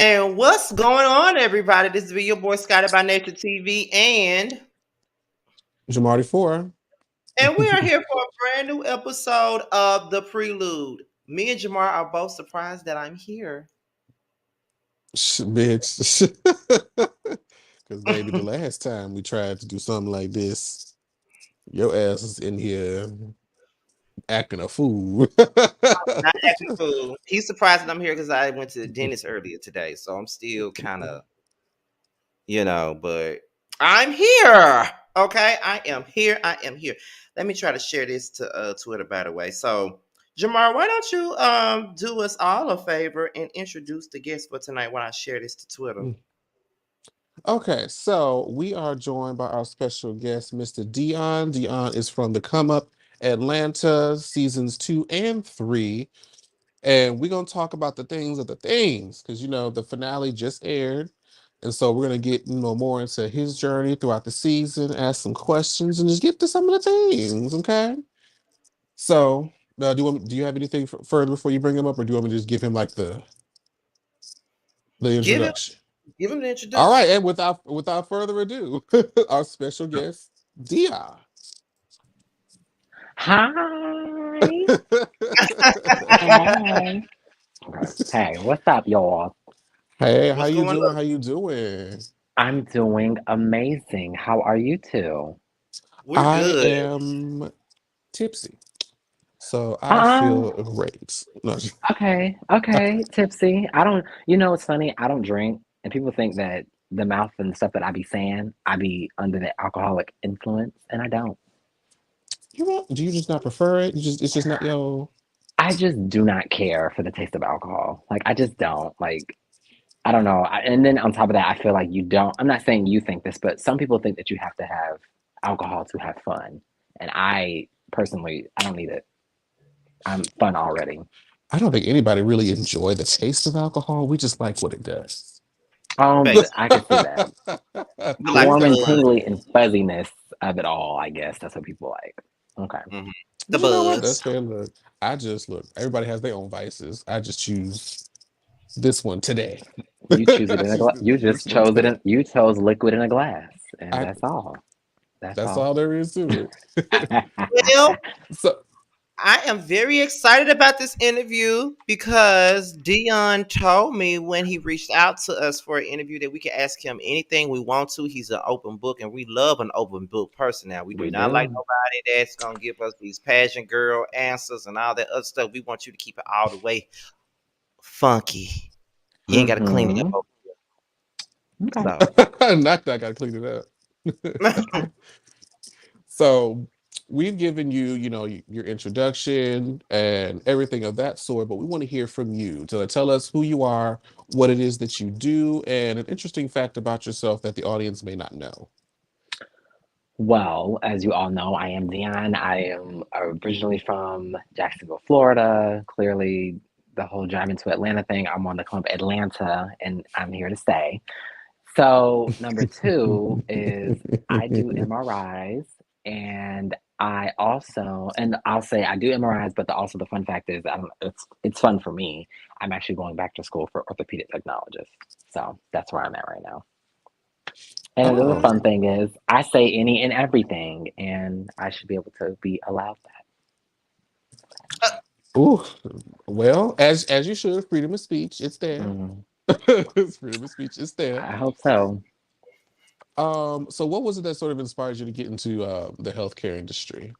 And what's going on, everybody? This is your boy Scotty by Nature TV, Jamar 4. and we are here for a brand new episode of the Prelude. Me and Jamar are both surprised that I'm here. Bitch. Because, baby, the last time we tried to do something like this, your ass is in here acting a fool. Not acting a fool. He's surprised that I'm here because I went to the dentist earlier today, so I'm still kind of, but I'm here. Okay, I am here. I am here. Let me try to share this to Twitter, by the way. So, Jamar, why don't you do us all a favor and introduce the guest for tonight when I share this to Twitter? Okay, so we are joined by our special guest, Mr. Deion. Deion is from the Come Up Atlanta seasons 2 and 3. And we're going to talk about the things of the things because, the finale just aired. And so we're going to get, more into his journey throughout the season, ask some questions, and just get to some of the things, okay? So, do you have anything further before you bring him up, or do you want me to just give him like the Give him, introduction? give him the All right, introduction. and without further ado, our special guest, Dia. Hi. Hey. Hey, what's up, y'all? Hey, how What's you going doing? on? How you doing? I'm doing amazing. How are you two? We're I good. am tipsy, so I Uh, feel great. No, okay, tipsy. I don't, it's funny. I don't drink, and people think that the mouth and the stuff that I be saying, I be under the alcoholic influence, and I don't. do you just not prefer it? It's just not yo. I just do not care for the taste of alcohol. Like, I just don't. Like, I don't know. And then on top of that, I feel like you don't. I'm not saying you think this, but some people think that you have to have alcohol to have fun. And I personally, I don't need it. I'm fun already. I don't think anybody really enjoy the taste of alcohol. We just like what it does. I Basically, can see that. we like Warm the and tingly and fuzziness of it all, I guess. That's what people like. Okay. mhm, the But you know what? buzz. That's fair. Look, I just look. Everybody has their own vices. I just choose this one today. You choose it I in a choose glass. You this just one chose it today. in, you chose liquid in a glass. And I. that's all. That's That's all. all there is to it. Well, So, I am very excited about this interview because Dion told me when he reached out to us for an interview that we can ask him anything we want to. He's an open book, and we love an open book person. Now, we do We not like do. nobody that's going to give us these pageant girl answers and all that other stuff. We want you to keep it all the way funky. You ain't got to clean it Mm-hmm. up. Okay. So, not that I gotta clean it up. So we've given you, your introduction and everything of that sort, but we want to hear from you to tell us who you are, what it is that you do, and an interesting fact about yourself that the audience may not know. Well, as you all know, I am Dion. I am originally from Jacksonville, Florida. Clearly, the whole driving to Atlanta thing, I'm on the clump Atlanta, and I'm here to stay. So, number two is I do MRIs, and I also, and I'll say I do MRIs, but also the fun fact is, it's fun for me. I'm actually going back to school for orthopedic technologist. So that's where I'm at right now. And the other Oh, fun thing is, I say any and everything, and I should be able to be allowed that. ooh, well, as you should, freedom of speech, it's there. Mm, It's freedom of speech, it's there. I hope so. So what was it that sort of inspired you to get into the healthcare industry?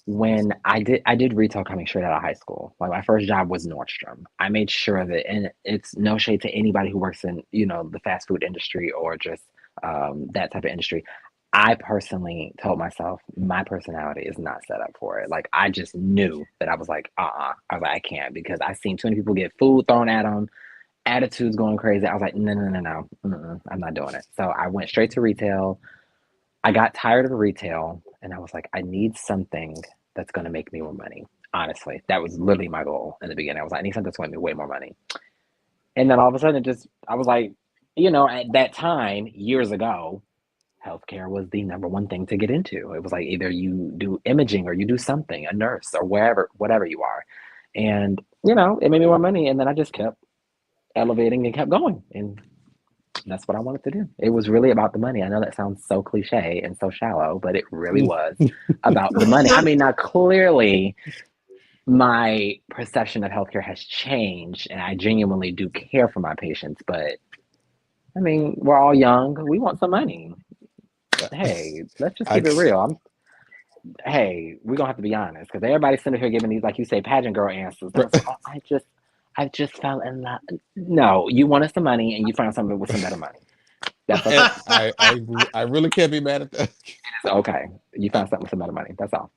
When I did retail coming straight out of high school. Like my first job was Nordstrom. I made sure that, and it's no shade to anybody who works in, the fast food industry or just that type of industry. I personally told myself my personality is not set up for it. Like I just knew that I was like, I was like, I can't because I've seen too many people get food thrown at them, attitudes going crazy. I was like, no, no, no, no, I'm not doing it. So I went straight to retail. I got tired of retail and I was like, I need something that's going to make me more money. Honestly, that was literally my goal in the beginning. I was like, I need something that's going to make me way more money. And then all of a sudden, I was like, at that time, years ago, healthcare was the number one thing to get into. It was like either you do imaging or you do something, a nurse or whatever you are. And, it made me more money. And then I just kept elevating and kept going. And that's what I wanted to do. It was really about the money. I know that sounds so cliche and so shallow, but it really was about the money. I mean, now clearly my perception of healthcare has changed and I genuinely do care for my patients, but I mean, we're all young. We want some money. But hey, let's just I keep it real. Hey, we're gonna have to be honest because everybody's sitting here giving these, like you say, pageant girl answers. And I was like, oh, I just fell in love. No, you wanted some money and you found something with some better money. That's and okay. I really can't be mad at that. It's okay. You found something with some better money. That's all.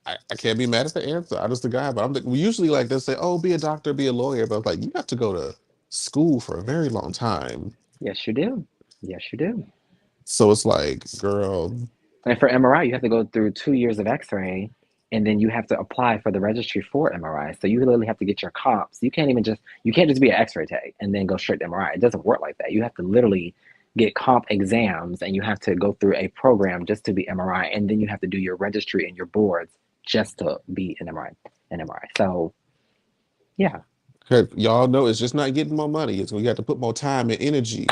I can't be mad at the answer. I'm just the guy, but we usually like they say, oh, be a doctor, be a lawyer, but like you have to go to school for a very long time. Yes, you do. Yes, you do. So it's like, girl, And for MRI, you have to go through 2 years of X-ray, and then you have to apply for the registry for MRI. So you literally have to get your comps. You can't just be an X-ray tech and then go straight to MRI. It doesn't work like that. You have to literally get comp exams, and you have to go through a program just to be MRI, and then you have to do your registry and your boards just to be an MRI. An MRI. So yeah, y'all know it's just not getting more money. It's we got to put more time and energy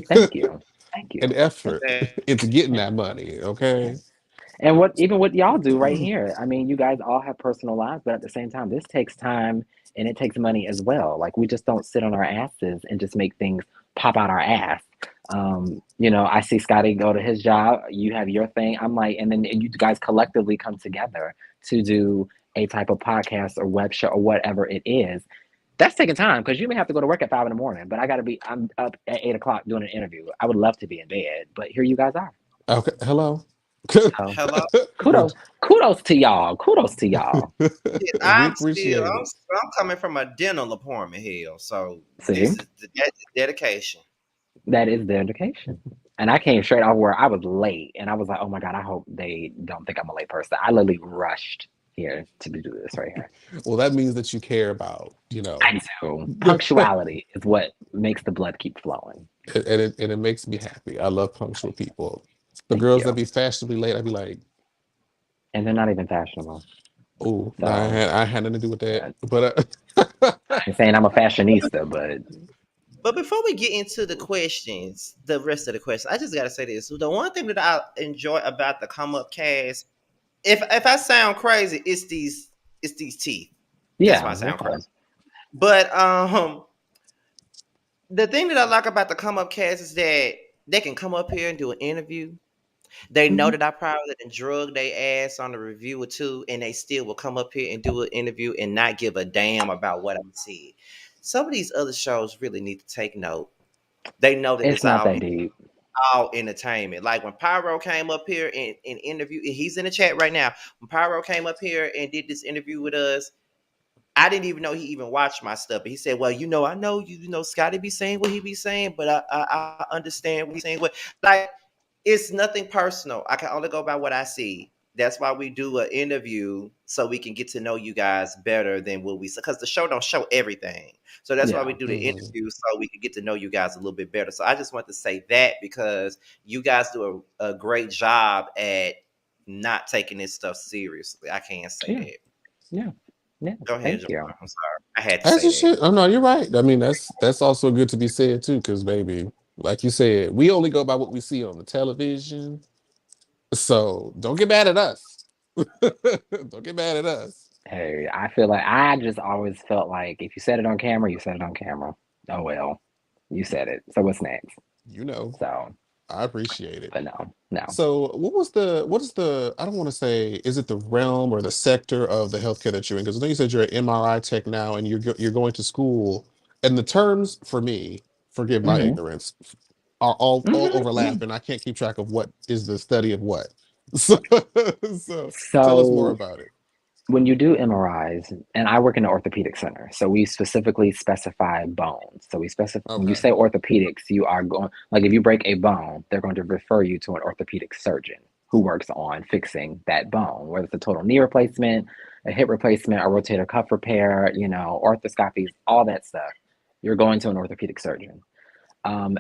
thank you, thank and you. effort into getting that money. Okay. Yes. And what y'all do right here. I mean, you guys all have personal lives, but at the same time, this takes time and it takes money as well. Like we just don't sit on our asses and just make things pop out our ass. I see Scotty go to his job, you have your thing. I'm like, and you guys collectively come together to do a type of podcast or web show or whatever it is. That's taking time because you may have to go to work at 5 in the morning, but I'm up at 8 o'clock doing an interview. I would love to be in bed, but here you guys are. Okay. Hello. So Hello. Well, kudos to y'all. Kudos to y'all. Shit, we I'm still. appreciate it. I'm coming from a dental appointment here, so See, that's dedication. that is dedication. And I came straight off where I was late, and I was like, "Oh my god, I hope they don't think I'm a late person." I literally rushed here to do this right here. Well, that means that you care about, I do. Punctuality is what makes the blood keep flowing. and it makes me happy. I love punctual people. The Thank girls that you. be fashionably late, I'd be like, And they're not even fashionable. oh, no, So I had nothing to do with that. I But ain't saying I'm a fashionista, but But before we get into the questions, the rest of the questions, I just gotta say this: the one thing that I enjoy about the come up cast, if I sound crazy, it's these teeth. That's why yeah, I you're sound fine. crazy. But the thing that I like about the come up cast is that they can come up here and do an interview. They know Mhm. that I probably done drug they ass on a review or two, and they still will come up here and do an interview and not give a damn about what I'm saying. Some of these other shows really need to take note. They know that It's it's not that deep. all entertainment. Like when Pyro came up here and interview, he's in the chat right now. When Pyro came up here and did this interview with us, I didn't even know he even watched my stuff. But he said, "Well, I know Scotty be saying what he be saying, but I understand what he's saying. What like it's nothing personal. I can only go by what I see. That's why we do an interview so we can get to know you guys better than what we because the show don't show everything. So that's why we Yeah. do the mhm. interview so we can get to know you guys a little bit better. So I just want to say that because you guys do a great job at not taking this stuff seriously. I can't say Yeah. that. Yeah. Yeah. Go ahead, Thank you. Jamar. I'm sorry. I had to As say you that. should. Oh no, you're right. I mean, that's also good to be said too, because baby, like you said, we only go by what we see on the television. So don't get mad at us. Don't get mad at us. Hey, I feel like I just always felt like if you said it on camera, you said it on camera. Oh well, you said it. So what's next? You know, So, I appreciate it. but no, no. So what is the I don't want to say, is it the realm or the sector of the healthcare that you're in? Because I know you said you're an MRI tech now and you're going to school. And the terms for me, forgive my hmm ignorance, are all hmm overlapping. I can't keep track of what is the study of what. So, so tell us more So about it. when you do MRIs, and I work in an orthopedic center, so we specifically specify bones. So we specify when you Okay. say orthopedics, you are going like if you break a bone, they're going to refer you to an orthopedic surgeon who works on fixing that bone, whether it's a total knee replacement, a hip replacement, a rotator cuff repair, orthoscopies, all that stuff. You're going to an orthopedic surgeon.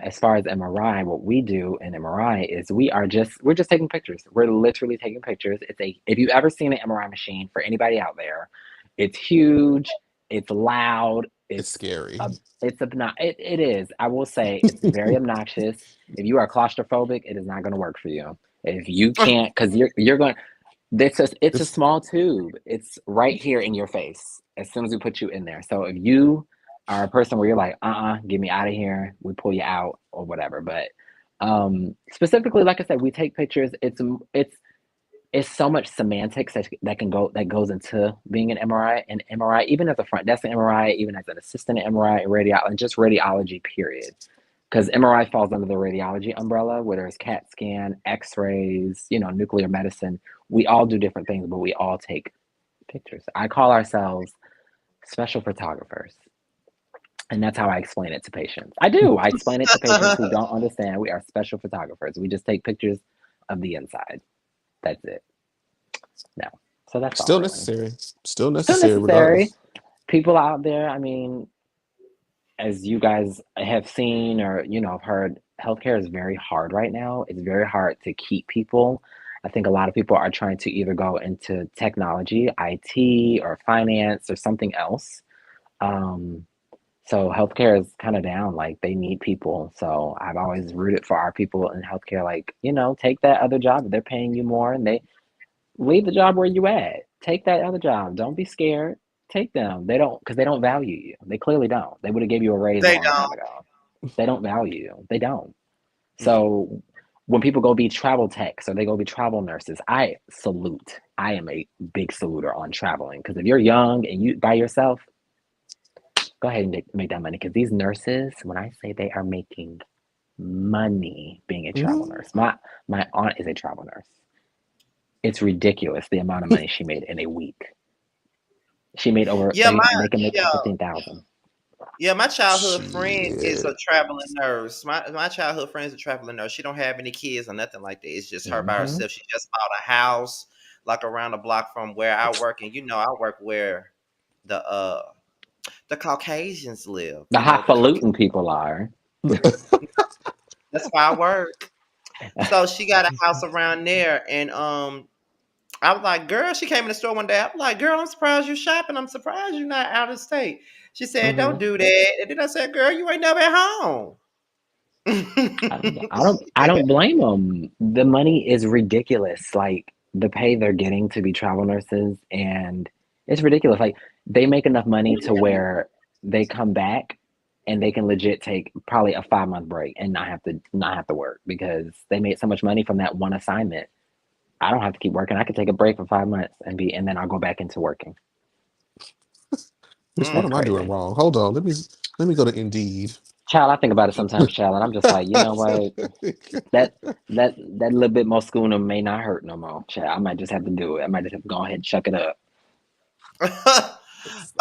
As far as MRI, what we do in MRI is we're just taking pictures. We're literally taking pictures. If you've ever seen an MRI machine for anybody out there, it's huge, it's loud, It's It's scary. it is. I will say it's very obnoxious. If you are claustrophobic, it is not going to work for you. If you can't, because you're going. It's a It's small tube. It's right here in your face as soon as we put you in there. So if you are a person where you're like, get me out of here, we pull you out or whatever. But specifically, like I said, we take pictures. It's so much semantics that goes into being an MRI. And MRI, even as a front desk MRI, even as an assistant MRI, and just radiology, period. Because MRI falls under the radiology umbrella, where there's CAT scan, X-rays, nuclear medicine. We all do different things, but we all take pictures. I call ourselves special photographers, and that's how I explain it to patients. I do. I explain it to patients who don't understand. We are special photographers. We just take pictures of the inside. That's it. No. So that's all still really. necessary. Still Still necessary necessary. regardless. People out there, I mean, as you guys have seen or have heard, healthcare is very hard right now. It's very hard to keep people. I think a lot of people are trying to either go into technology, IT, or finance, or something else. Um, so healthcare is kind of down. Like they need people. So I've always rooted for our people in healthcare. Like take that other job. If they're paying you more, and they leave the job where you at. Take that other job. Don't be scared. Take them. They don't because they don't value you. They clearly don't. They would have gave you a raise a They long time don't. ago. They don't value you. They don't. Mm. So when people go be travel techs or they go be travel nurses, I salute. I am a big saluter on traveling because if you're young and you by yourself, go ahead and make that money because these nurses, when I say they are making money being a travel Mhm. nurse, my aunt is a travel nurse. It's ridiculous the amount of money she made in a week. She made over Yeah, they can make yeah, 15,000. yeah. My childhood friend is a Shit. traveling nurse. My childhood friend is a traveling nurse. She don't have any kids or nothing like that. It's just her by Hmm. herself. She just bought a house like around the block from where I work, and I work where the uh the Caucasians live. The The Caucasians. highfalutin people are. That's where I work. So she got a house around there, and I was like, girl, she came in the store one day. I was like, girl, I'm surprised you're shopping. I'm surprised you're not out of state. She said, don't Hmm. do that. And then I said, girl, you ain't never at home. I don't blame them. The money is ridiculous. Like the pay they're getting to be travel nurses, and it's ridiculous. Like they make enough money to where they come back and they can legit take probably a 5 month break and not have to work because they made so much money from that one assignment. I don't have to keep working. I could take a break for 5 months and then I'll go back into working. Bitch, what That's Mm. am I doing crazy. wrong? Hold on. Let me go to Indeed. Child, I think about it sometimes, child, and I'm just like, you know what? That that little bit more schooner may not hurt no more. Child, I might just have to do it. I might just have to go ahead and chuck it up. I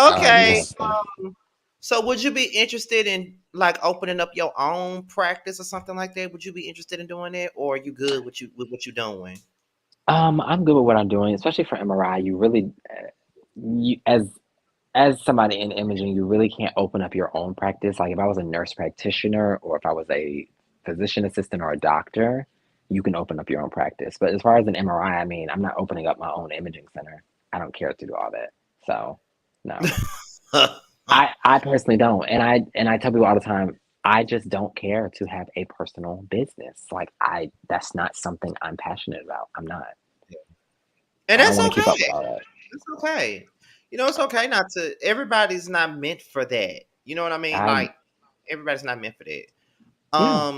I just Okay. have understand. to. So would you be interested in like opening up your own practice or something like that? Would you be interested in doing that? Or are you good with what you doing? I'm good with what I'm doing, especially for MRI. You really, you as somebody in imaging, you really can't open up your own practice. Like if I was a nurse practitioner or if I was a physician assistant or a doctor, you can open up your own practice. But as far as an MRI, I mean, I'm not opening up my own imaging center. I don't care to do all that. So, no. I personally don't. And I tell people all the time, I just don't care to have a personal business. Like that's not something I'm passionate about. I'm not. And I don't that's want to okay. keep up with all that. It's okay. It's okay not to. Everybody's not meant for that. You know what I mean? I Like everybody's not meant for that. Yeah.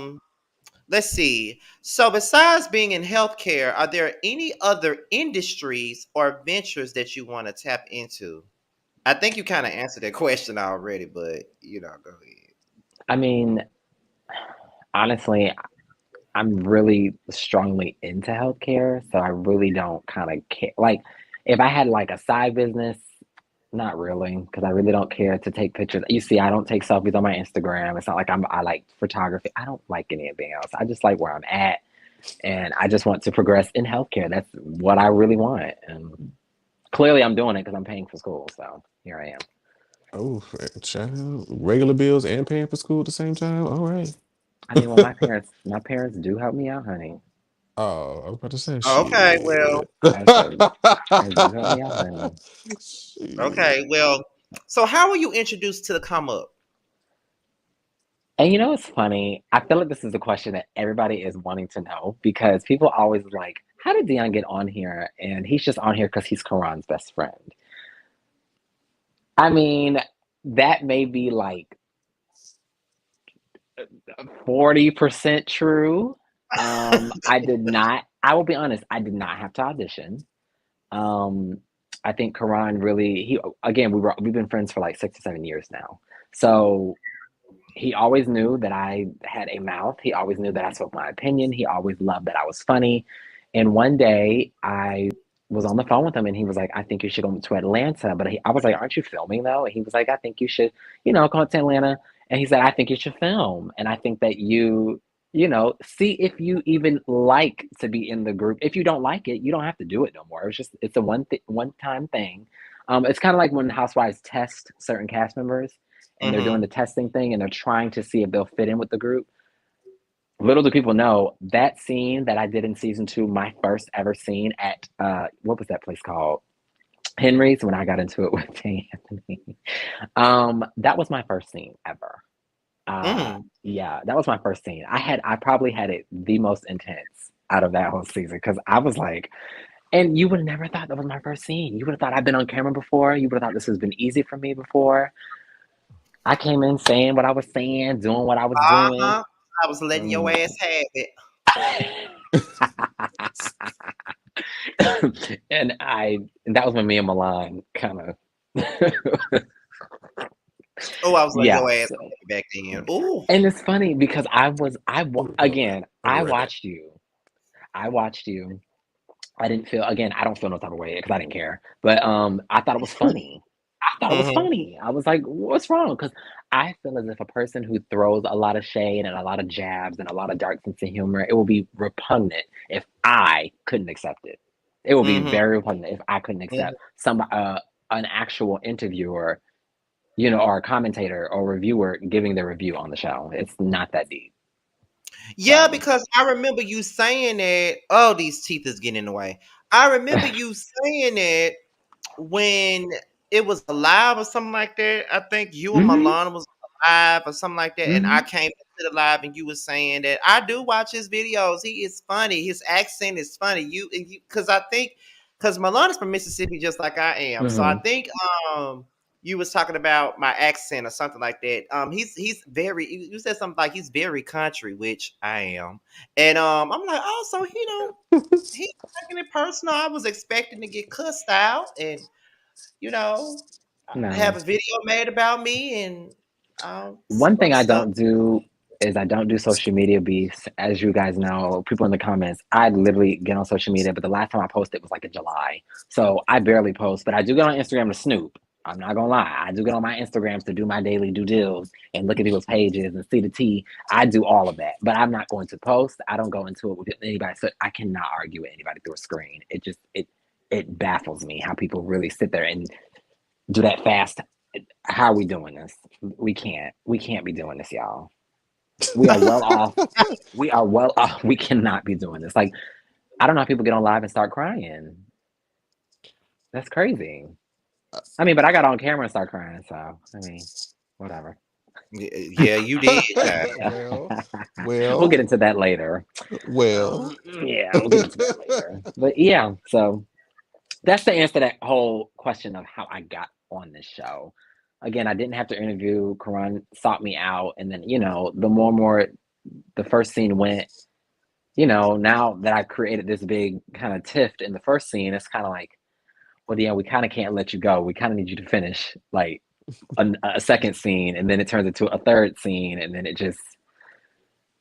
Let's see. So besides being in healthcare, are there any other industries or ventures that you want to tap into? I think you kind of answered that question already, but go ahead. I mean, honestly, I'm really strongly into healthcare, so I really don't kind of care. Like, if I had like a side business, not really, because I really don't care to take pictures. You see, I don't take selfies on my Instagram. It's not like I like photography. I don't like anything else. I just like where I'm at, and I just want to progress in healthcare. That's what I really want, and clearly, I'm doing it because I'm paying for school. So here I am. Oh, child, regular bills and paying for school at the same time. All right. I mean, well, my parents do help me out, honey. Oh, I was about to say Okay, well, shit. As they do help me out, honey. Shit. okay, well. So how were you introduced to the come up? And it's funny. I feel like this is a question that everybody is wanting to know because people always like, how did Deion get on here? And he's just on here because he's Karan's best friend. I mean, that may be like 40% true. I did not, I will be honest, I did not have to audition. Um, I think Karan really, again, we've been friends for like 6 or 7 years now. So he always knew that I had a mouth. He always knew that I spoke my opinion. He always loved that I was funny. And one day I was on the phone with him and he was like, I think you should go to Atlanta. But I was like, aren't you filming though? And he was like, I think you should, come to Atlanta. And he said, I think you should film. And I think that see if you even like to be in the group. If you don't like it, you don't have to do it no more. It's a one time thing. It's kind of like when Housewives test certain cast members and they're doing Mm-hmm. the testing thing and they're trying to see if they'll fit in with the group. Little do people know that scene that I did in season 2, my first ever scene at what was that place called? Henry's, when I got into it with Anthony. That was my first scene ever. Mm. Yeah, that was my first scene. I probably had it the most intense out of that whole season because I was like, and you would have never thought that was my first scene. You would have thought I've been on camera before. You would have thought this has been easy for me before. I came in saying what I was saying, doing what I was doing. Uh-huh. I was letting your Mm. ass have it. And that was when me and Milan kind of Oh, I was letting yeah. your ass So, have it back then. Oh. and it's funny because again, Never read that. I watched you. I didn't feel again. I don't feel no type of way because I didn't care. But I thought it was funny. I thought it was Mm-hmm. funny. I was like, "What's wrong?" Because I feel as if a person who throws a lot of shade and a lot of jabs and a lot of dark sense of humor, it will be repugnant if I couldn't accept it. It will be Mm-hmm. very repugnant if I couldn't accept an actual interviewer, or a commentator or reviewer giving their review on the show. It's not that deep. Yeah, So. because I remember you saying that. Oh, these teeth is getting in the way. I remember you saying that when it was live or something like that. I think you and Hmm. Milana was live or something like that, and I Hmm. came into the live and you were saying that I do watch his videos. He is funny. His accent is funny. Because I think because Milana's from Mississippi just like I am, so I Hmm. think you was talking about my accent or something like that. He's very. You said something like he's very country, which I am, and I'm like, oh, so he taking it personal. I was expecting to get cussed out and you know No. have a video made about me and One some thing other I stuff. don't do is I don't do social media beefs. As you guys know, people in the comments, I literally get on social media, but the last time I posted was like in July. So I barely post, but I do get on Instagram to snoop. I'm not gonna lie. I do get on my Instagrams to do my daily due deals and look at people's pages and see the tea. I do all of that, but I'm not going to post. I don't go into it with anybody. So I cannot argue with anybody through a screen. It baffles me how people really sit there and do that fast. How are we doing this? We can't be doing this, y'all. We are well off. We are well off. We cannot be doing this. Like, I don't know how people get on live and start crying. That's crazy. I mean, but I got on camera and start crying, so I mean, whatever. Yeah, you did. Child. well, We'll get well, into that later. well. Yeah, we'll get into that later. But yeah, so that's the answer to that whole question of how I got on this show. Again, I didn't have to interview. Karan sought me out, and then the more and more the first scene went, now that I've created this big kind of tiff in the first scene, it's kind of like, well, yeah, we kind of can't let you go. We kind of need you to finish like a second scene, and then it turns into a third scene, and then it just,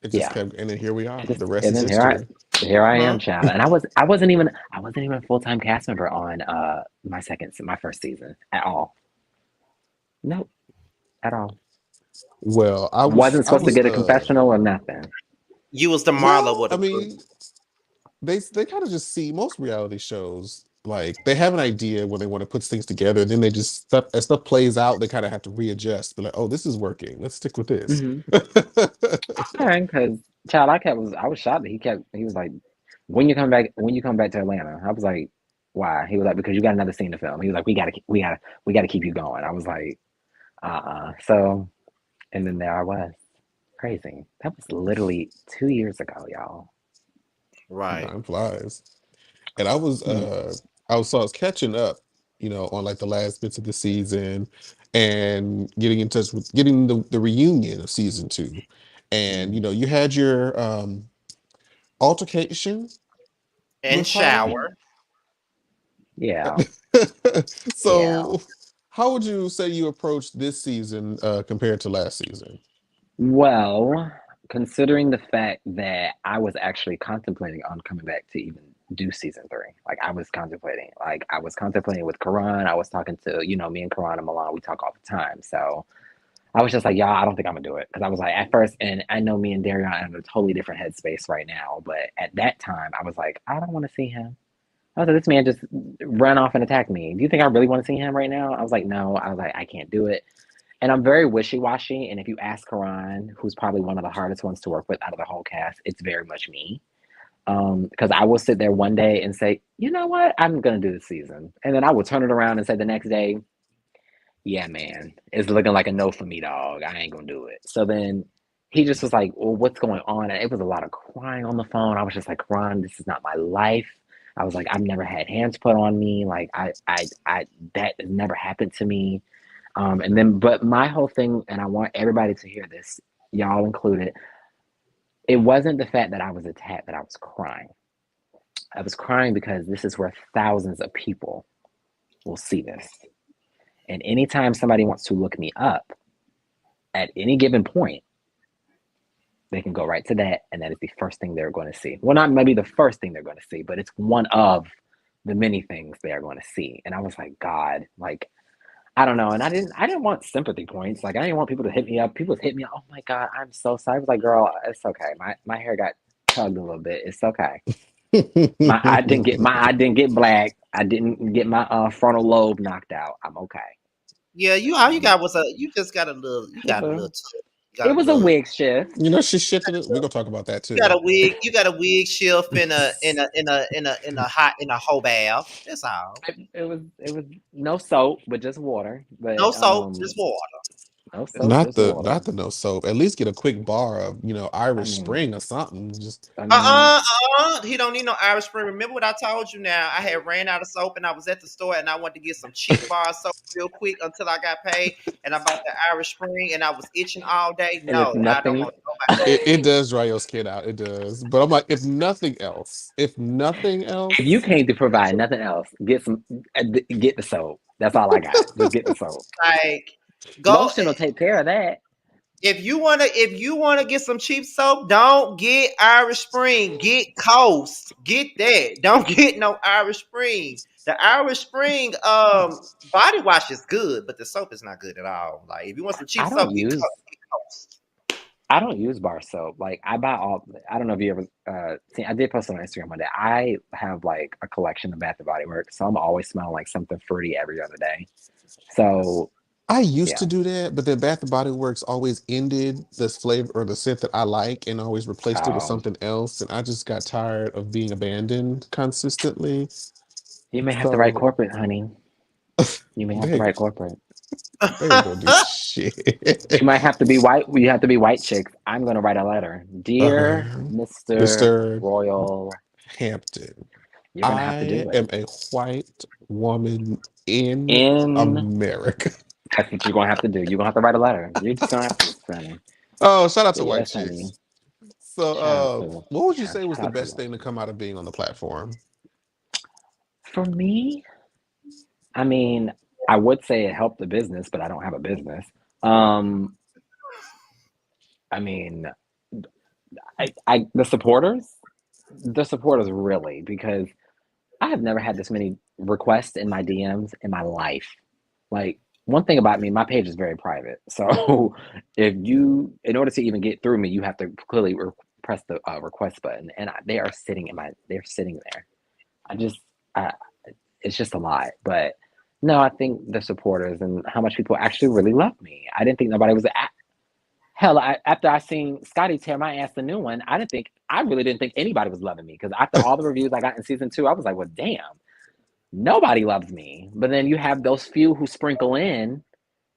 It just yeah, kept, and then here we it are. just, The rest and is then history. here I am, Mhm. child. And I wasn't even a full time cast member on my first season at all. Nope, at all. Well, I was, Wasn't I supposed to was, get a confessional or nothing. You was the Marlo well, with I the group. mean, they kind of just see most reality shows like they have an idea when they want to put things together, and then they just stuff as stuff plays out, they kind of have to readjust. Be like, oh, this is working. Let's stick with this. Hmm. Because child, I was shocked that he was like, when you come back to Atlanta. I was like, Why? He was like, because you got another scene to film. He was like, we gotta keep you going. I was like, So, and then there I was, crazy. That was literally 2 years ago, y'all. Right. Time flies. And Hmm. I was catching up, on like the last bits of the season and getting in touch with getting the reunion of season two. And Hmm. you had your altercation And with her. shower. Yeah, yeah. So how would you say you approached this season compared to last season? Well, considering the fact that I was actually contemplating on coming back to even do season three, like I was contemplating with Karan. I was talking to, me and Karan and Milan, we talk all the time. So I was just like, y'all, I don't think I'm gonna do it. Because I was like, at first, and I know me and Darion are in a totally different headspace right now, but at that time, I was like, I don't want to see him. I was like, this man just ran off and attacked me. Do you think I really want to see him right now? I was like, no. I was like, I can't do it. And I'm very wishy washy. And if you ask Karan, who's probably one of the hardest ones to work with out of the whole cast, it's very much me. Because I will sit there one day and say, you know what, I'm gonna do this season, and then I will turn it around and say the next day, yeah, man, it's looking like a no for me, dog. I ain't gonna do it. So then he just was like, well, what's going on? And it was a lot of crying on the phone. I was just like, Ron, this is not my life. I was like, I've never had hands put on me. Like, that has never happened to me. And then, but my whole thing, and I want everybody to hear this, y'all included, it wasn't the fact that I was attacked that I was crying. I was crying because this is where thousands of people will see this. And anytime somebody wants to look me up at any given point, they can go right to that, and that is the first thing they're going to see. Well, not maybe the first thing they're going to see, but it's one of the many things they are going to see. And I was like, God, like, I don't know. And I didn't want sympathy points. Like, I didn't want people to hit me up. People hit me up. Oh my God, I'm so sorry. I was like, girl, it's okay. My hair got tugged a little bit. It's okay. My eye didn't get black. I didn't get my frontal lobe knocked out. I'm okay. Yeah, you all you Um, got was you just got a little you got a little you got it a was a little wig shift. She shifted it. We're gonna talk about that you got too. a wig you got a wig shift in a whole bath. That's all. It was no soap, but just water. No But soap, just water. no That's soap, all. Not just the water. not the no soap. At least get a quick bar of I Irish mean, Spring or something. Just I mean, He don't need no Irish Spring. Remember what I told you now? I had ran out of soap and I was at the store and I wanted to get some cheap bar soap real quick until I got paid. And I bought the Irish Spring and I was itching all day. and it's No, I don't nothing. want nobody. it does dry your skin out. It does. But I'm like, if nothing If you else, can't provide nothing else, get the soap. That's all I got. Just get the soap. Like, go Lotion will take care of that. if you wanna get some cheap soap, don't get Irish Spring. Get Coast. Get that. Don't get no Irish Spring. The Irish Spring body wash is good, but the soap is not good at all. Like if you want some cheap I don't soap, get use Coast. I don't use bar soap. Like I buy all. I don't know if you ever seen. I did post on Instagram one day. I have like a collection of Bath and Body Works, so I'm always smelling like something fruity every other day. So I used yeah. to do that, but then Bath and Body Works always ended this flavor or the scent that I like and always replaced it with Um, something else. And I just got tired of being abandoned consistently. you may have the right So corporate, honey. You may have they the ain't, right corporate. they ain't gonna do shit. You might have to be white. You have to be white chicks. I'm gonna write a letter, dear uh, Mister Mr. Royal. Hampton, You're gonna have to I do am it. a white woman in In America. That's what you're gonna have to do. You're gonna have to write a letter. You're just gonna have to, Sonny. Oh, shout out to white Yes, honey. chicks. So, what would you say was Shout the out to best what? thing to come out of being on the platform? For me, I mean, I would say it helped the business, but I don't have a business. Um, I mean, the supporters really, because I have never had this many requests in my DMs in my life. Like one thing about me, my page is very private. So in order to even get through me, you have to clearly press the request button, and they're sitting there. I just, I, it's just a lot. But no, I think the supporters and how much people actually really love me. I didn't think nobody was. Hell, after I seen Scotty tear my ass the new one, I really didn't think anybody was loving me because after all the reviews I got in season two, I was like, well, damn. nobody loves me. But then you have those few who sprinkle in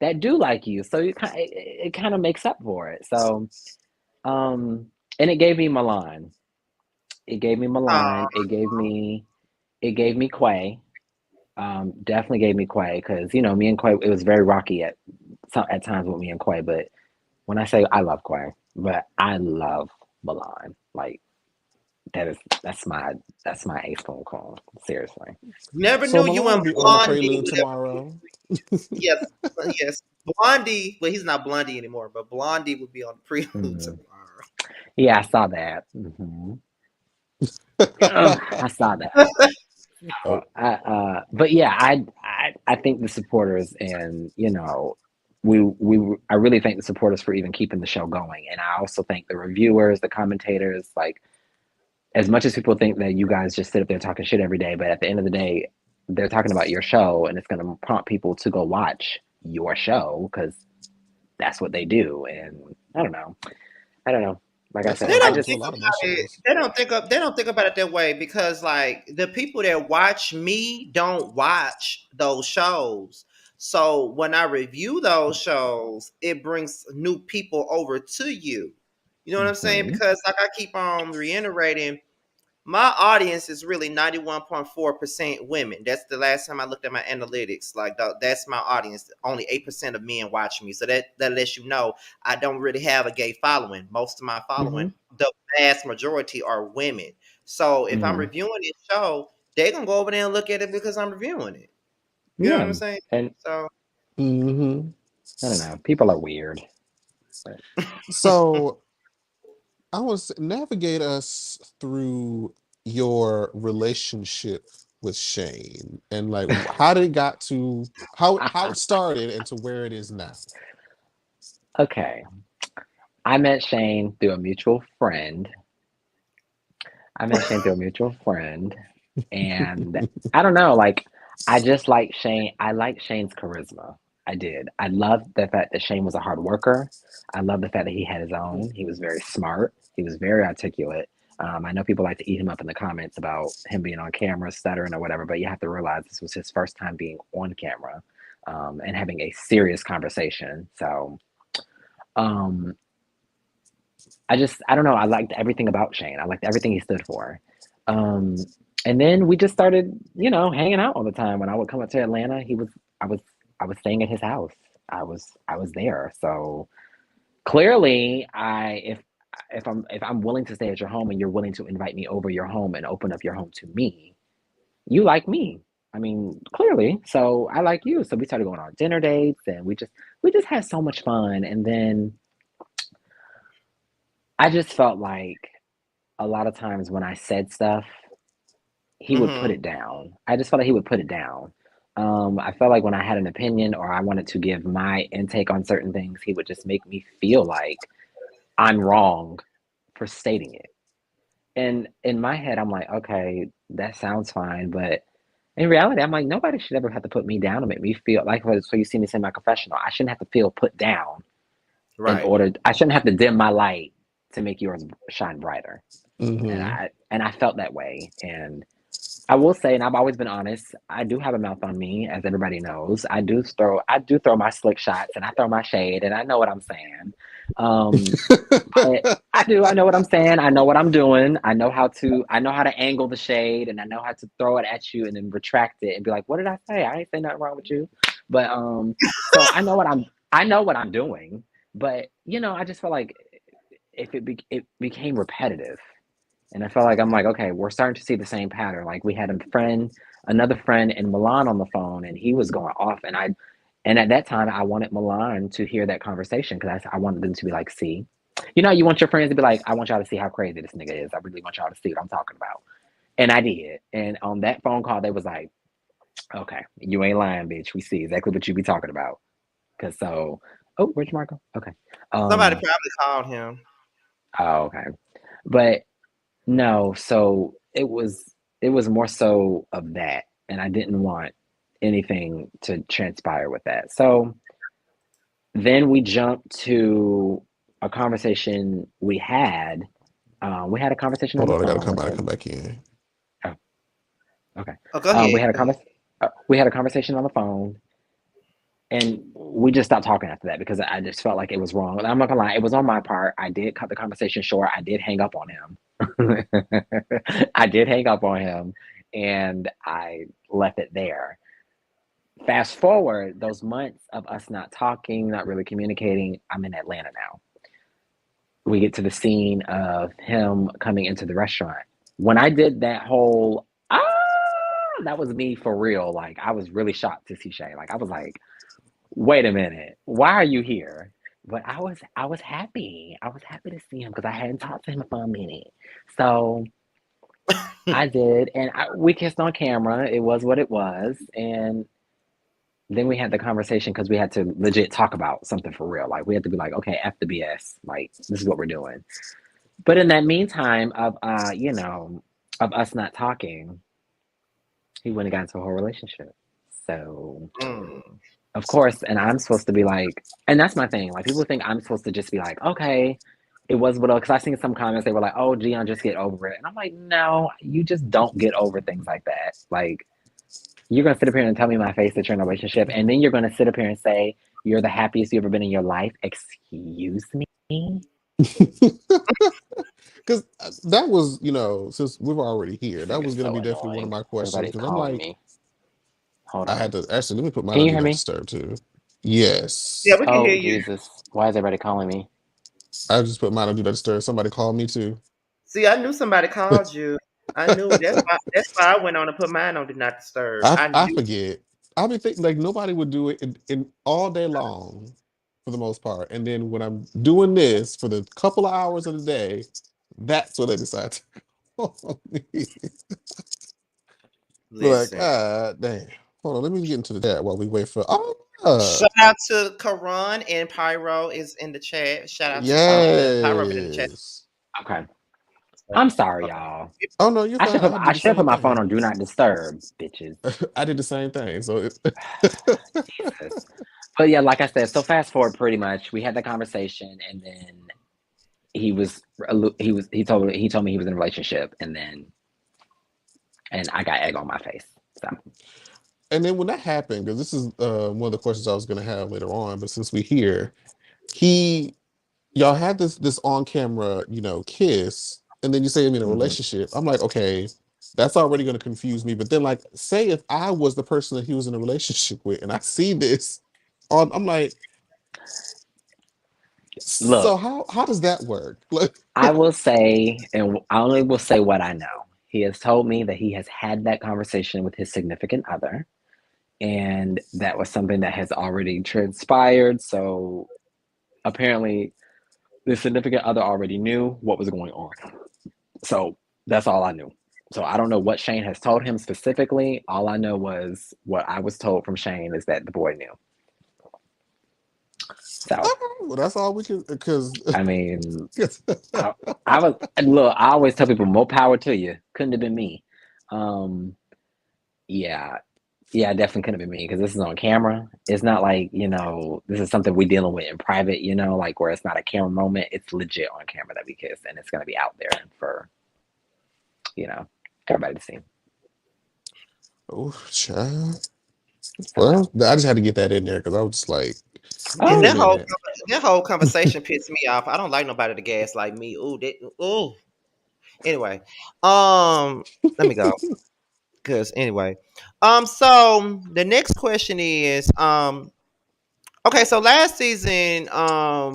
that do like you. So it kind of makes up for it. So, and it gave me Milan. It gave me Oh, Milan. It gave me Quay. Definitely gave me Quay because me and Quay, it was very rocky at times with me and Quay. But when I say I love Quay, but I love Milan. Like that is that's my ace phone call. Seriously. never So knew you Milan and will be on the Blondie Prelude would have. tomorrow. Yes, yes. Blondie, well, he's not Blondie anymore, but Blondie would be on the Prelude Mhm. tomorrow. Yeah, I saw that. I saw that. Oh, But yeah, I think the supporters and I really thank the supporters for even keeping the show going, and I also thank the reviewers, the commentators. Like as much as people think that you guys just sit up there talking shit every day, but at the end of the day, they're talking about your show, and it's going to prompt people to go watch your show because that's what they do. And I don't know. I don't know. Like I that's said, how They I I feel don't just to a think lot of my about it. shows. They don't think about it that way because like the people that watch me don't watch those shows. So when I review those shows, it brings new people over to you. You know what I'm saying? Mhm. Because like I keep on reiterating, my audience is really 91.4% women. That's the last time I looked at my analytics. Like that's my audience. Only 8% of men watch me. So that lets you know I don't really have a gay following. Most of my following, Mhm. the vast majority are women. So if I'm Mhm. reviewing this show, they're gonna go over there and look at it because I'm reviewing it. You know what I'm Yeah. saying? And So Hmm. I don't know. People are weird. But So I want to navigate us through your relationship with Shane and like how did it got to how it started and to where it is now. okay. I met Shane through a mutual friend. I met Shane through a mutual friend, and I don't know, like I just like Shane. I like Shane's charisma. I did. I loved the fact that Shane was a hard worker. I love the fact that he had his own. He was very smart. He was very articulate. I know people like to eat him up in the comments about him being on camera, stuttering or whatever, but you have to realize this was his first time being on camera and having a serious conversation. So um, I don't know. I liked everything about Shane. I liked everything he stood for. Um, and then we just started, hanging out all the time. When I would come up to Atlanta, I was, I was staying at his house. I was there. So clearly, if I'm willing to stay at your home and you're willing to invite me over your home and open up your home to me, you like me. I mean, clearly. So I like you. So we started going on dinner dates, and we just had so much fun. And then I just felt like a lot of times when I said stuff, he would put mm-hmm. it down. I just felt like he would put it down. I felt like when I had an opinion or I wanted to give my intake on certain things, he would just make me feel like I'm wrong for stating it. And in my head, I'm like, okay, that sounds fine. But in reality, I'm like, nobody should ever have to put me down and make me feel like, so you see me say my confessional, I shouldn't have to feel put down Right. I shouldn't have to dim my light to make yours shine brighter. Hmm. And I felt that way. And I will say, and I've always been honest, I do have a mouth on me, as everybody knows. I do throw my slick shots and I throw my shade, and I know what I'm saying. Um, but I do. I know what I'm saying. I know what I'm doing. I know how to angle the shade, and I know how to throw it at you and then retract it and be like, "What did I say? I ain't say nothing wrong with you." But so I know what I'm doing. But I just felt like if it became repetitive, and I felt like I'm like, okay, we're starting to see the same pattern. Like we had another friend in Milan on the phone, and he was going off, and at that time, I wanted Milan to hear that conversation because I wanted them to be like, see, you want your friends to be like, I want y'all to see how crazy this nigga is. I really want y'all to see what I'm talking about, and I did. And on that phone call, they was like, okay, you ain't lying, bitch. We see exactly what you be talking about. Cause so, oh, where'd Marco? Okay, Somebody um, probably called him. oh, okay, but no, so it was more so of that, and I didn't want anything to transpire with that. So then we jumped to a conversation we had. We had a conversation on Hold the on, I gotta phone, come out and come and back in. oh, Okay. Oh, go We ahead. had a Go ahead. we had a conversation on the phone, and we just stopped talking after that because I just felt like it was wrong. And I'm not gonna lie, it was on my part. I did cut the conversation short. I did hang up on him. I did hang up on him, and I left it there. Fast forward those months of us not talking, not really communicating. I'm in Atlanta now. We get to the scene of him coming into the restaurant. When I did that whole that was me for real. Like I was really shocked to see Shay. Like I was like, wait a minute, why are you here? But I was happy. I was happy to see him because I hadn't talked to him for a minute. So I did, and we kissed on camera. It was what it was, and then we had the conversation because we had to legit talk about something for real. Like we had to be like, okay, F the BS. Like this is what we're doing. But in that meantime of of us not talking, he went and got into a whole relationship. So Mm. of course, and I'm supposed to be like, and that's my thing. Like people think I'm supposed to just be like, okay, it was what because I seen some comments they were like, oh, Deion, just get over it, and I'm like, no, you just don't get over things like that. Like you're gonna sit up here and tell me in my face that you're in a relationship, and then you're gonna sit up here and say you're the happiest you've ever been in your life. Excuse me. Because that was, since we're already here, This that nigga was is going to so be definitely one of annoying. my questions. Everybody's Because I'm calling like, me. Hold I had on. to actually let me put mine Can on you do hear not me? disturb too. Yeah, Yes, we can hear Oh you. Jesus! Why is everybody calling me? I just put mine on do not disturb. Somebody called me too. See, I knew somebody called you. I knew it. That's why I went on and put mine on Do Not Disturb. I I knew. forget. I've been thinking like nobody would do it in all day long, for the most part. And then when I'm doing this for the couple of hours of the day, that's when they decide to call me. They're like, Listen. ah, damn. Hold on, let me get into the chat while we wait for. Oh, Shout out to Karan and Pyro is in the chat. Shout out to both of them. Pyro been in the chat. yes. Okay. So, I'm sorry, okay. y'all. Oh no, you're fine. I I did the should put same my phone thing. on Do Not Disturb, bitches. I did the same thing. So Jesus. But yeah, like I said, so fast forward pretty much. We had the conversation, and then he told me he was in a relationship, and I got egg on my face. So and then when that happened, because this is one of the questions I was going to have later on, but since we here, he y'all had this on camera, kiss, and then you say I'm in a mhm. relationship. I'm like, okay, that's already going to confuse me. But then, like, say if I was the person that he was in a relationship with, and I see this on, I'm like, so Look, how does that work? Like, I will say, and I only will say what I know. He has told me that he has had that conversation with his significant other, and that was something that has already transpired. So apparently, the significant other already knew what was going on. So that's all I knew. So I don't know what Shane has told him specifically. All I know was what I was told from Shane is that the boy knew. So well, that's all we can, because I mean, I, I was look. I always tell people, more power to you. Couldn't have been me. Um, yeah, yeah, definitely couldn't have been me because this is on camera. It's not like this is something we're dealing with in private. Like where it's not a camera moment. It's legit on camera that we kiss, and it's gonna be out there for you know everybody to see. oh, child. So, Well, I just had to get that in there because I was just like, Yeah, wait oh a yeah. minute. that whole conversation pissed me off. I don't like nobody to gas like me. Ooh, ooh. Anyway, let me go. Cause anyway, so the next question is, okay, so last season, I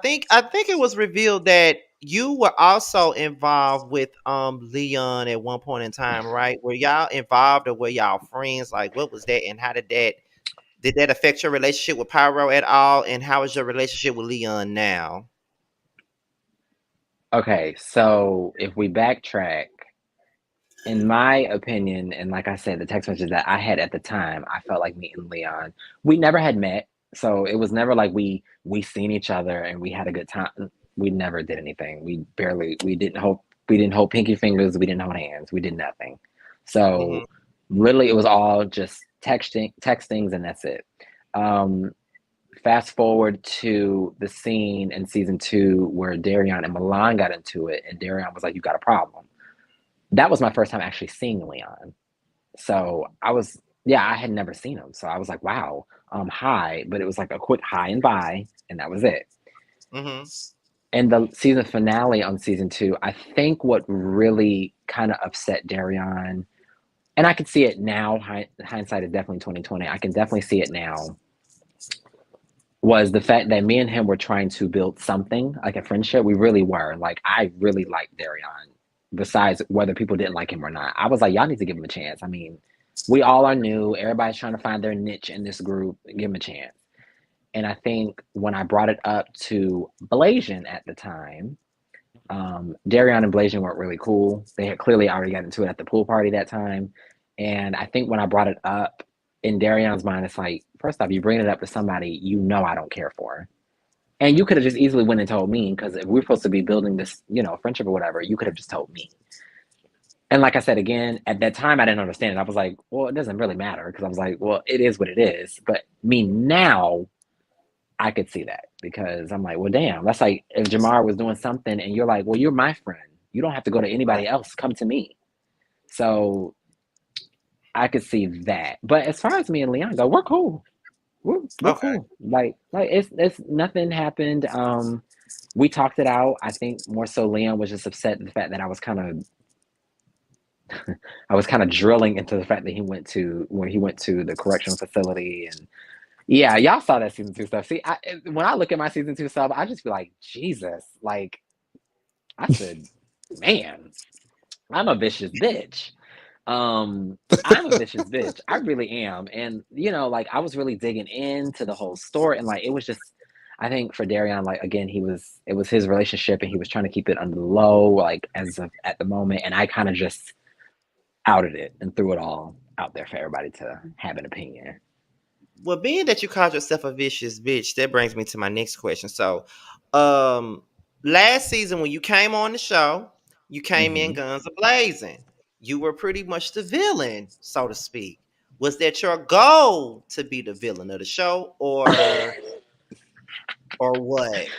think it was revealed that you were also involved with Leon at one point in time, right? Were y'all involved or were y'all friends? Like, what was that, and how did that affect your relationship with Pyro at all? And how is your relationship with Leon now? Okay, so if we backtrack, in my opinion, and like I said, the text message that I had at the time, I felt like me and Leon, we never had met, so it was never like we seen each other and we had a good time. We never did anything. We didn't hold pinky fingers. We didn't hold hands. We did nothing. Hmm. So literally, it was all just textings, and that's it. Um, Fast forward to the scene in season 2 where Darion and Milan got into it, and Darion was like, "You got a problem." that was my first time actually seeing Leon. So I was, yeah, I had never seen him. So I was like, wow, hi. But it was like a quick hi and bye, and that was it. Mm-hmm. And the season finale on season two, I think what really kind of upset Darion, and I can see it now. Hindsight is definitely 2020. I can definitely see it now. Was the fact that me and him were trying to build something like a friendship. We really were. Like I really liked Darion. Besides whether people didn't like him or not, I was like, y'all need to give him a chance. I mean, we all are new. Everybody's trying to find their niche in this group. Give him a chance. And I think when I brought it up to Blasian at the time, Darion and Blasian weren't really cool. They had clearly already gotten into it at the pool party that time. And I think when I brought it up, in Darion's mind, it's like, first off, you bring it up to somebody you know I don't care for. And you could have just easily went and told me, because if we're supposed to be building this, friendship or whatever, you could have just told me. And like I said again, at that time I didn't understand it. I was like, well, it doesn't really matter, because I was like, well, it is what it is. But me now, I could see that, because I'm like, well, damn, that's like if Jamar was doing something and you're like, well, you're my friend. You don't have to go to anybody Right. else. Come to me. So I could see that. But as far as me and Leon go, we're cool. We're Okay. cool. Like it's nothing happened. We talked it out. I think more so Leon was just upset at the fact that I was kind of drilling into the fact that he went to when he went to the correctional facility. And yeah, y'all saw that season two stuff. See, when I look at my season two stuff, I just be like, Jesus. Like I said, man, I'm a vicious bitch. I'm a vicious bitch. I really am. And like I was really digging into the whole story, and like it was just, I think for Darion, like again, it was his relationship and he was trying to keep it under the low, like as of at the moment. And I kind of just outed it and threw it all out there for everybody to have an opinion. Well, being that you called yourself a vicious bitch, that brings me to my next question. So, um, last season when you came on the show, you came in Hmm. guns a blazing. You were pretty much the villain, so to speak. Was that your goal to be the villain of the show, or what?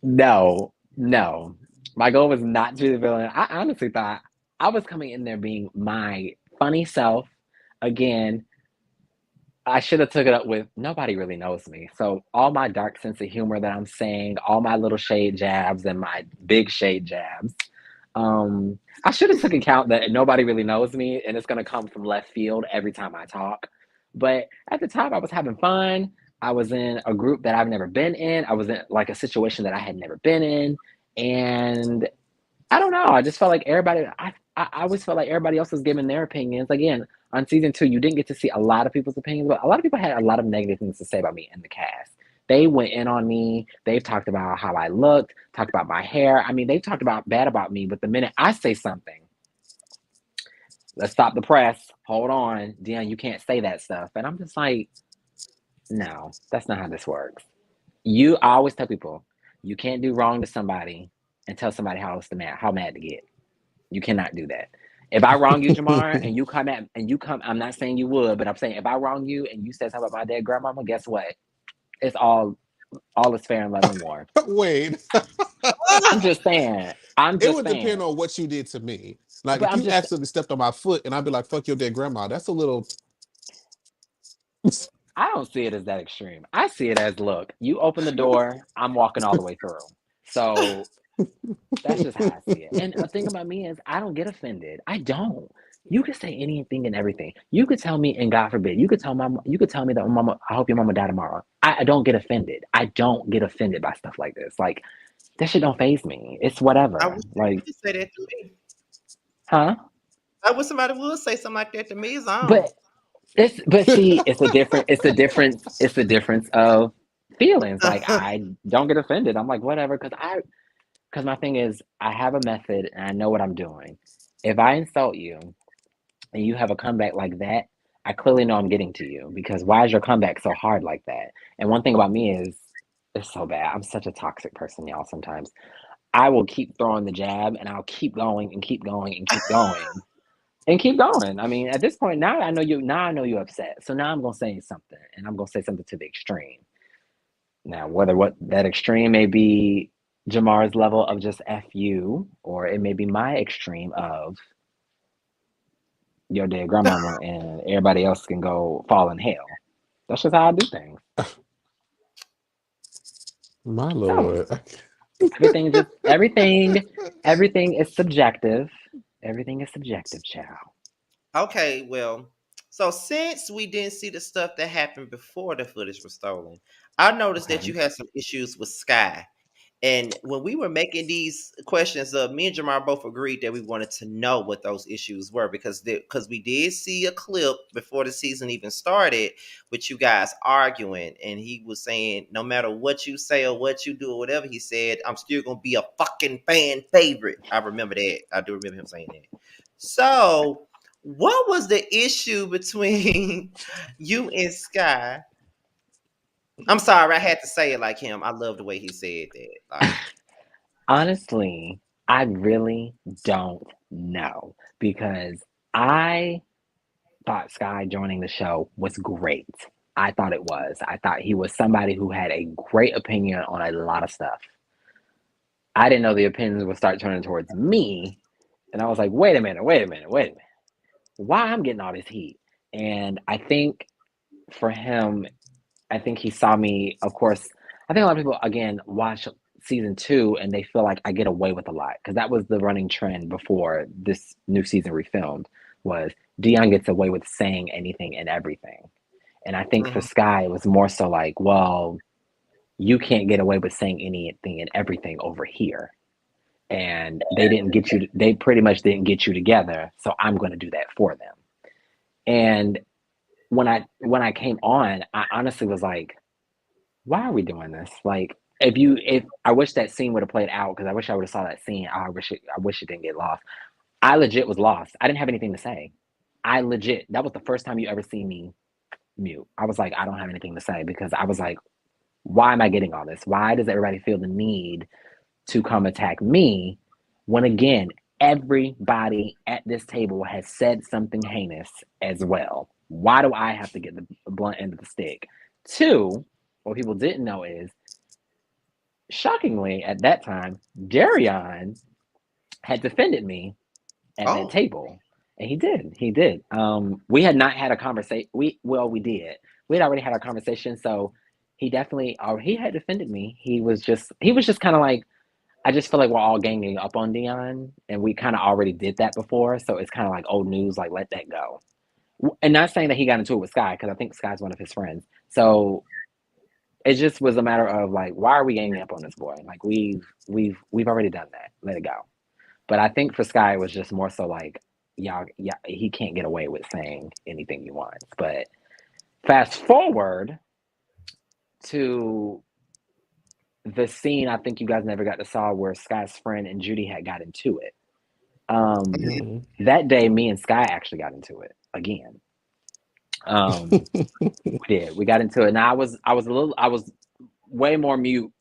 No, no. My goal was not to be the villain. I honestly thought I was coming in there being my funny self. Again, I should have took it up with nobody really knows me. So all my dark sense of humor that I'm saying, all my little shade jabs and my big shade jabs. I should have took account that nobody really knows me and it's gonna come from left field every time I talk. But at the time I was having fun. I was in a group that I've never been in. I was in like a situation that I had never been in. And I don't know. I just felt like everybody. I always felt like everybody else was giving their opinions. Again, on season two, you didn't get to see a lot of people's opinions, but a lot of people had a lot of negative things to say about me in the cast. They went in on me. They've talked about how I looked, talked about my hair. I mean, they've talked about bad about me. But the minute I say something, let's stop the press. Hold on, Deion, you can't say that stuff. And I'm just like, no, that's not how this works. I always tell people, you can't do wrong to somebody and tell somebody how mad to get. You cannot do that. If I wrong you, Jamar, I'm not saying you would, but I'm saying if I wrong you and you said something about my dead grandmama, guess what? It's all is fair in love and war. Wait, I'm just saying. I'm it just would depend saying. on what you did to me. Like But if I'm you just accidentally stepped on my foot and I'd be like, "Fuck your dead grandma," that's a little. I don't see it as that extreme. I see it as look, you open the door, I'm walking all the way through. So that's just how I see it. And the thing about me is, I don't get offended. I don't. You could say anything and everything. You could tell me, and God forbid, you could tell me that mama, I hope your mama die tomorrow. I don't get offended. I don't get offended by stuff like this. Like that shit don't phase me. It's I whatever. wish they Like, would say that to me. huh? I wish somebody would say something like that to me. It's on. But but see, it's a difference of feelings. Like I don't get offended. I'm like whatever, because my thing is I have a method and I know what I'm doing. If I insult you and you have a comeback like that, I clearly know I'm getting to you, because why is your comeback so hard like that? And one thing about me is it's so bad. I'm such a toxic person, y'all. Sometimes I will keep throwing the jab and I'll keep going and keep going and keep going and keep going. I mean, at this point now I know you. Now I know you're upset. So now I'm gonna say something, and I'm gonna say something to the extreme. Now, whether what that extreme may be, Jamar's level of just FU, or it may be my extreme of your dead grandmama and everybody else can go fall in hell. That's just how I do things. My So lord. everything is subjective. Everything is subjective, child. Okay, well, so since we didn't see the stuff that happened before the footage was stolen, I noticed that Okay. you had some issues with Sky. And when we were making these questions, me and Jamar both agreed that we wanted to know what those issues were because we did see a clip before the season even started with you guys arguing, and he was saying, no matter what you say or what you do or whatever he said, I'm still gonna be a fucking fan favorite. I remember that. I do remember him saying that. So, what was the issue between you and Sky? I'm sorry, I had to say it like him. I love the way he said that. Like, Honestly, I really don't know because I thought Sky joining the show was great. I thought it was. I thought he was somebody who had a great opinion on a lot of stuff. I didn't know the opinions would start turning towards me. And I was like, wait a minute, wait a minute, wait a minute. Why I'm getting all this heat? And I think for him, I think he saw me, of course. I think a lot of people, again, watch season 2 and they feel like I get away with a lot because that was the running trend before this new season refilmed was Deion gets away with saying anything and everything. And I think for mhm. Sky, it was more so like, well, you can't get away with saying anything and everything over here. And they pretty much didn't get you together. So I'm going to do that for them. And when I came on, I honestly was like, why are we doing this? Like, if I wish that scene would have played out because I wish I would have saw that scene. I wish it didn't get lost. I legit was lost. I didn't have anything to say. I legit that was the first time you ever see me mute. I was like, I don't have anything to say because I was like, why am I getting all this? Why does everybody feel the need to come attack me when again everybody at this table has said something heinous as well? Why do I have to get the blunt end of the stick? Two, what people didn't know is shockingly at that time, Darion had defended me at that Oh, table. And he did. He did. We had not had a conversation. We did. We had already had our conversation. So he definitely, or he had defended me. He was just kind of like, I just feel like we're all ganging up on Dion, and we kind of already did that before. So it's kind of like old news. Like let that go. And not saying that he got into it with Sky because I think Sky's one of his friends. So it just was a matter of like, why are we ganging up on this boy? Like we've already done that. Let it go. But I think for Sky it was just more so like, y'all, yeah, he can't get away with saying anything he wants. But fast forward to the scene I think you guys never got to saw where Sky's friend and Judy had got into it. Um, Mhm. that day, me and Sky actually got into it again. We did. We got into it. Now I was way more mute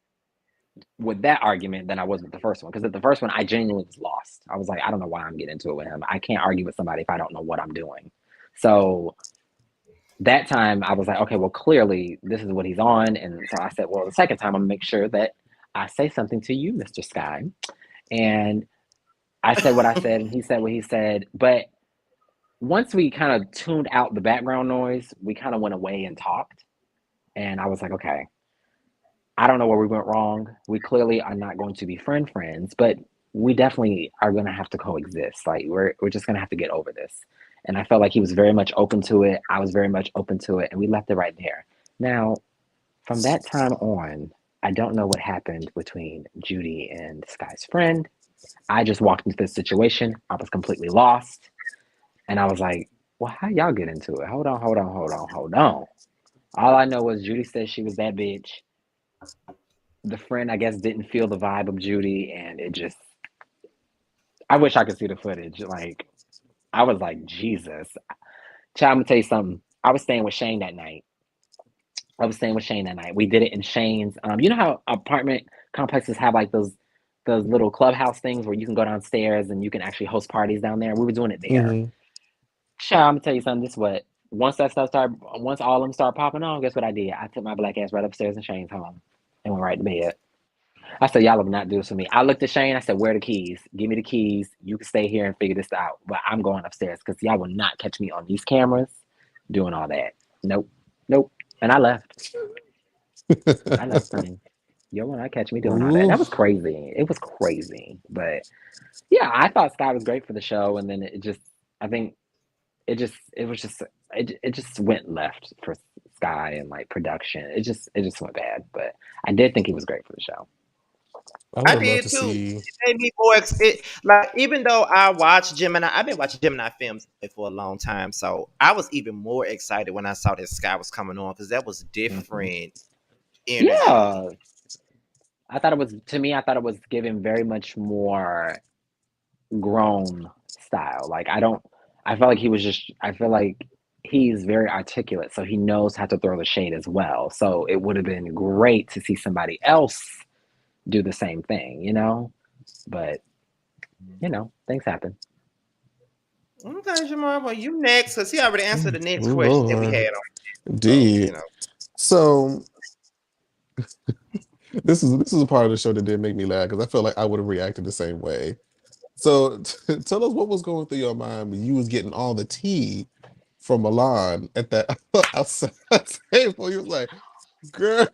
with that argument than I was with the first one because at the first one I genuinely was lost. I was like, I don't know why I'm getting into it with him. I can't argue with somebody if I don't know what I'm doing. So that time I was like, okay, well clearly this is what he's on, and so I said, well the second time I'm gonna make sure that I say something to you, Mr. Sky, and I said what I said, and he said what he said, but once we kind of tuned out the background noise, we kind of went away and talked. And I was like, okay, I don't know where we went wrong. We clearly are not going to be friends, but we definitely are going to have to coexist. Like we're just going to have to get over this. And I felt like he was very much open to it. I was very much open to it, and we left it right there. Now, from that time on, I don't know what happened between Judy and Sky's friend. I just walked into this situation. I was completely lost. And I was like, well, how y'all get into it? Hold on, hold on, hold on, hold on. All I know was Judy said she was that bitch. The friend, I guess, didn't feel the vibe of Judy, and it just. I wish I could see the footage. Like, I was like, Jesus. Child, I'm gonna tell you something. I was staying with Shane that night. I was staying with Shane that night. We did it in Shane's. You know how apartment complexes have like those little clubhouse things where you can go downstairs and you can actually host parties down there. We were doing it there. Mhm. Child, I'm gonna tell you something. This what once that stuff started, once all of them started popping on, guess what I did? I took my black ass right upstairs in Shane's home and went right to bed. I said, y'all will not do this for me. I looked at Shane. I said, where are the keys? Give me the keys. You can stay here and figure this out. But I'm going upstairs because y'all will not catch me on these cameras doing all that. Nope. Nope. And I left. I left, honey. You will not catch me doing all that. Ooh. That was crazy. It was crazy. But yeah, I thought Sky was great for the show. And then I think it just went left for Sky and like production. It just went bad. But I did think he was great for the show. I would I have loved did to too. see. It made me more like even though I watch Gemini, I've been watching Gemini films for a long time, so I was even more excited when I saw that Sky was coming on because that was Hmm. different energy. Yeah, I thought it was to me. I thought it was given very much more grown style. Like I don't. I felt like he was just. I feel like he's very articulate, so he knows how to throw the shade as well. So it would have been great to see somebody else do the same thing, you know. But things happen. Okay, Jamar, well, you next because he already answered the Oh next question that we Lord, had on. So indeed. you know, So this is a part of the show that did make me laugh because I felt like I would have reacted the same way. So tell us what was going through your mind when you was getting all the tea from Milan at that outside table. You was like, girl,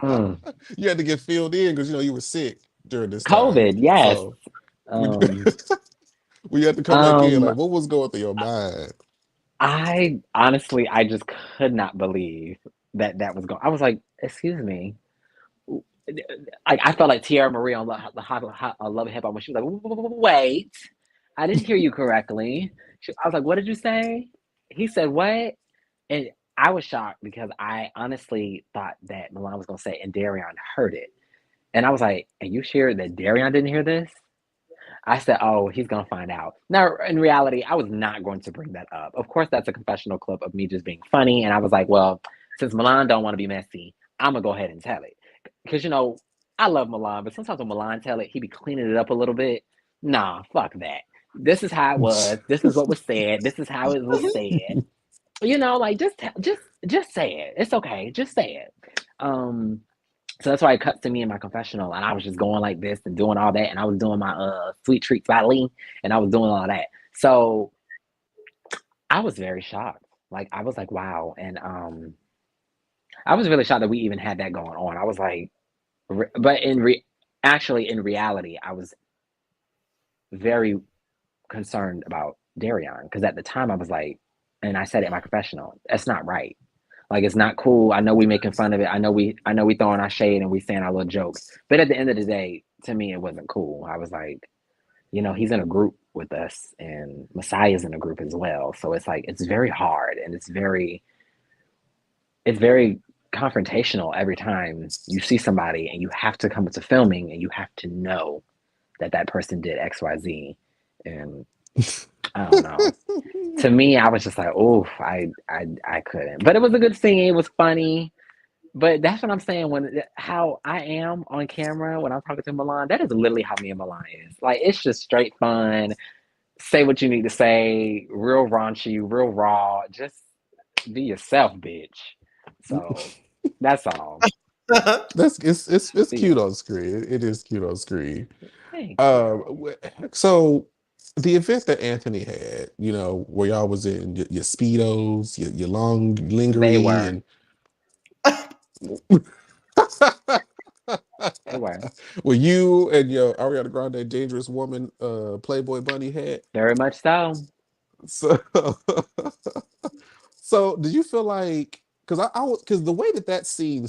Mm. you had to get filled in because you were sick during this time. COVID, yes. So when, Um, when you had to come back in, um, like what was going through your mind? I honestly, I just could not believe that that was going. I was like, excuse me. I felt like Tierra Marie on Love and Hip Hop when she was like, "Wait, I didn't hear you correctly." I was like, "What did you say?" He said, "What?" And I was shocked because I honestly thought that Milan was going to say, and Darion heard it. And I was like, "Are you sure that Darion didn't hear this?" I said, "Oh, he's gonna find out." Now, in reality, I was not going to bring that up. Of course, that's a confessional clip of me just being funny, and I was like, "Well, since Milan don't want to be messy, I'm gonna go ahead and tell it." Because I love Milan, but sometimes when Milan tell it, he be cleaning it up a little bit. Nah, fuck that. This is how it was. This is what was said. This is how it was said. Like just say it. It's okay. Just say it. Um, so that's why it cuts to me in my confessional, and I was just going like this and doing all that, and I was doing my sweet treats by Lee, and I was doing all that. So I was very shocked. Like I was like, wow, and I was really shocked that we even had that going on. I was like, but actually in reality, I was very concerned about Darion because at the time I was like, and I said it in my confessional, that's not right. Like it's not cool. I know we making fun of it. I know we throwing our shade and we saying our little jokes. But at the end of the day, to me it wasn't cool. I was like, he's in a group with us and Messiah's in a group as well. So it's like it's very hard and it's very confrontational every time you see somebody and you have to come to filming and you have to know that that person did XYZ. And I don't know. To me, I was just like, oh, I couldn't. But it was a good scene. It was funny. But that's what I'm saying. How I am on camera when I'm talking to Milan, that is literally how me and Milan is. Like it's just straight fun. Say what you need to say. Real raunchy, real raw. Just be yourself, bitch. So that's all. That's it's See ya. cute on screen. It is cute on screen. Thank Um, you. so the event that Anthony had, where y'all was in your speedos, your long They lingerie, were. and They were were you and your Ariana Grande Dangerous Woman Playboy bunny hat? very much so. So, so did you feel like because because the way that scene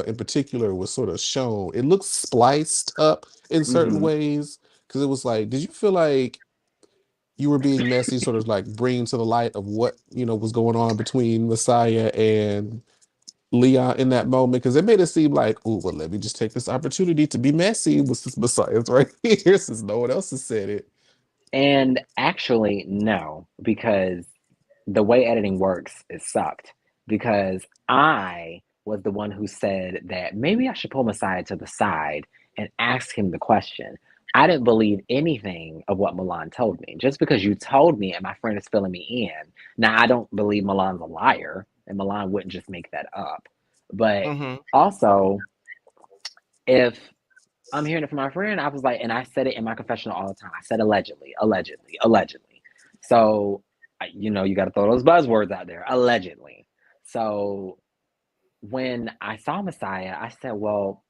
in particular was sort of shown, it looks spliced up in certain Hmm. ways. Because it was like, did you feel like you were being messy, sort of like bringing to the light of what was going on between Messiah and Leon in that moment? Because it made it seem like, oh well, let me just take this opportunity to be messy with this Messiah's right here, since no one else has said it. And actually, no, because the way editing works, it sucked. Because I was the one who said that maybe I should pull Messiah to the side and ask him the question. I didn't believe anything of what Milan told me. Just because you told me and my friend is filling me in. Now, I don't believe Milan's a liar, and Milan wouldn't just make that up. But hmm also, if I'm hearing it from my friend, I was like, and I said it in my confessional all the time. I said allegedly, allegedly, allegedly. So, you got to throw those buzzwords out there, allegedly. So when I saw Messiah, I said, well,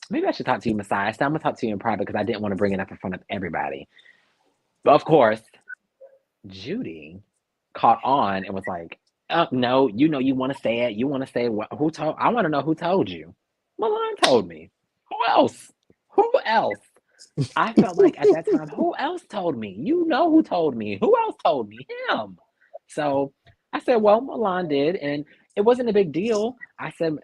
maybe I should talk to you, Messiah. I said, I'm going to talk to you in private because I didn't want to bring it up in front of everybody. But of course, Judy caught on and was like, no, you want to say it. You want to say what? Who told? I want to know who told you. Milan told me. Who else? Who else? I felt like at that time, who else told me? You know who told me. Who else told me? Him. So I said, well, Milan did, and it wasn't a big deal. I said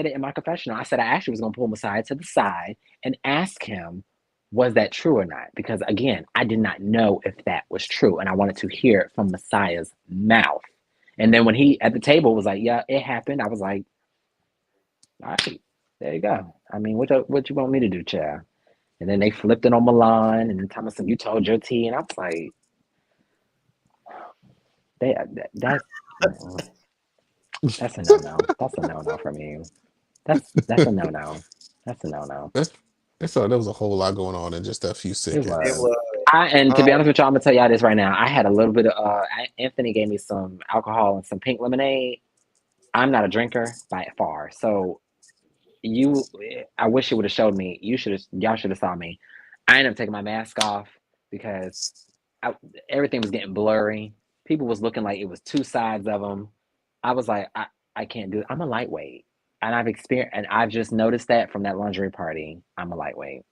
it in my confessional. I said I actually was going to pull Messiah to the side and ask him, was that true or not? Because again, I did not know if that was true, and I wanted to hear it from Messiah's mouth. And then when he at the table was like, yeah, it happened, I was like, all right, there you go. I mean, what you want me to do, Chad? And then they flipped it on Milan, and then Thomas said, "You told your T," and I was like, they, "That's that's a no no. That's a no no for me. That's a no no. That's a no no. That's that's all. There was a whole lot going on in just a few It It seconds. was. was. And to Um, be honest with y'all, I'm gonna tell y'all this right now. I had a little bit of. Anthony gave me some alcohol and some pink lemonade. I'm not a drinker by far, so you. I wish you would have showed me. Y'all should have saw me. I ended up taking my mask off because I, everything was getting blurry. People was looking like it was two sides of them. I was like, I can't do it. I'm a lightweight, and I've just noticed that from that lingerie party. I'm a lightweight.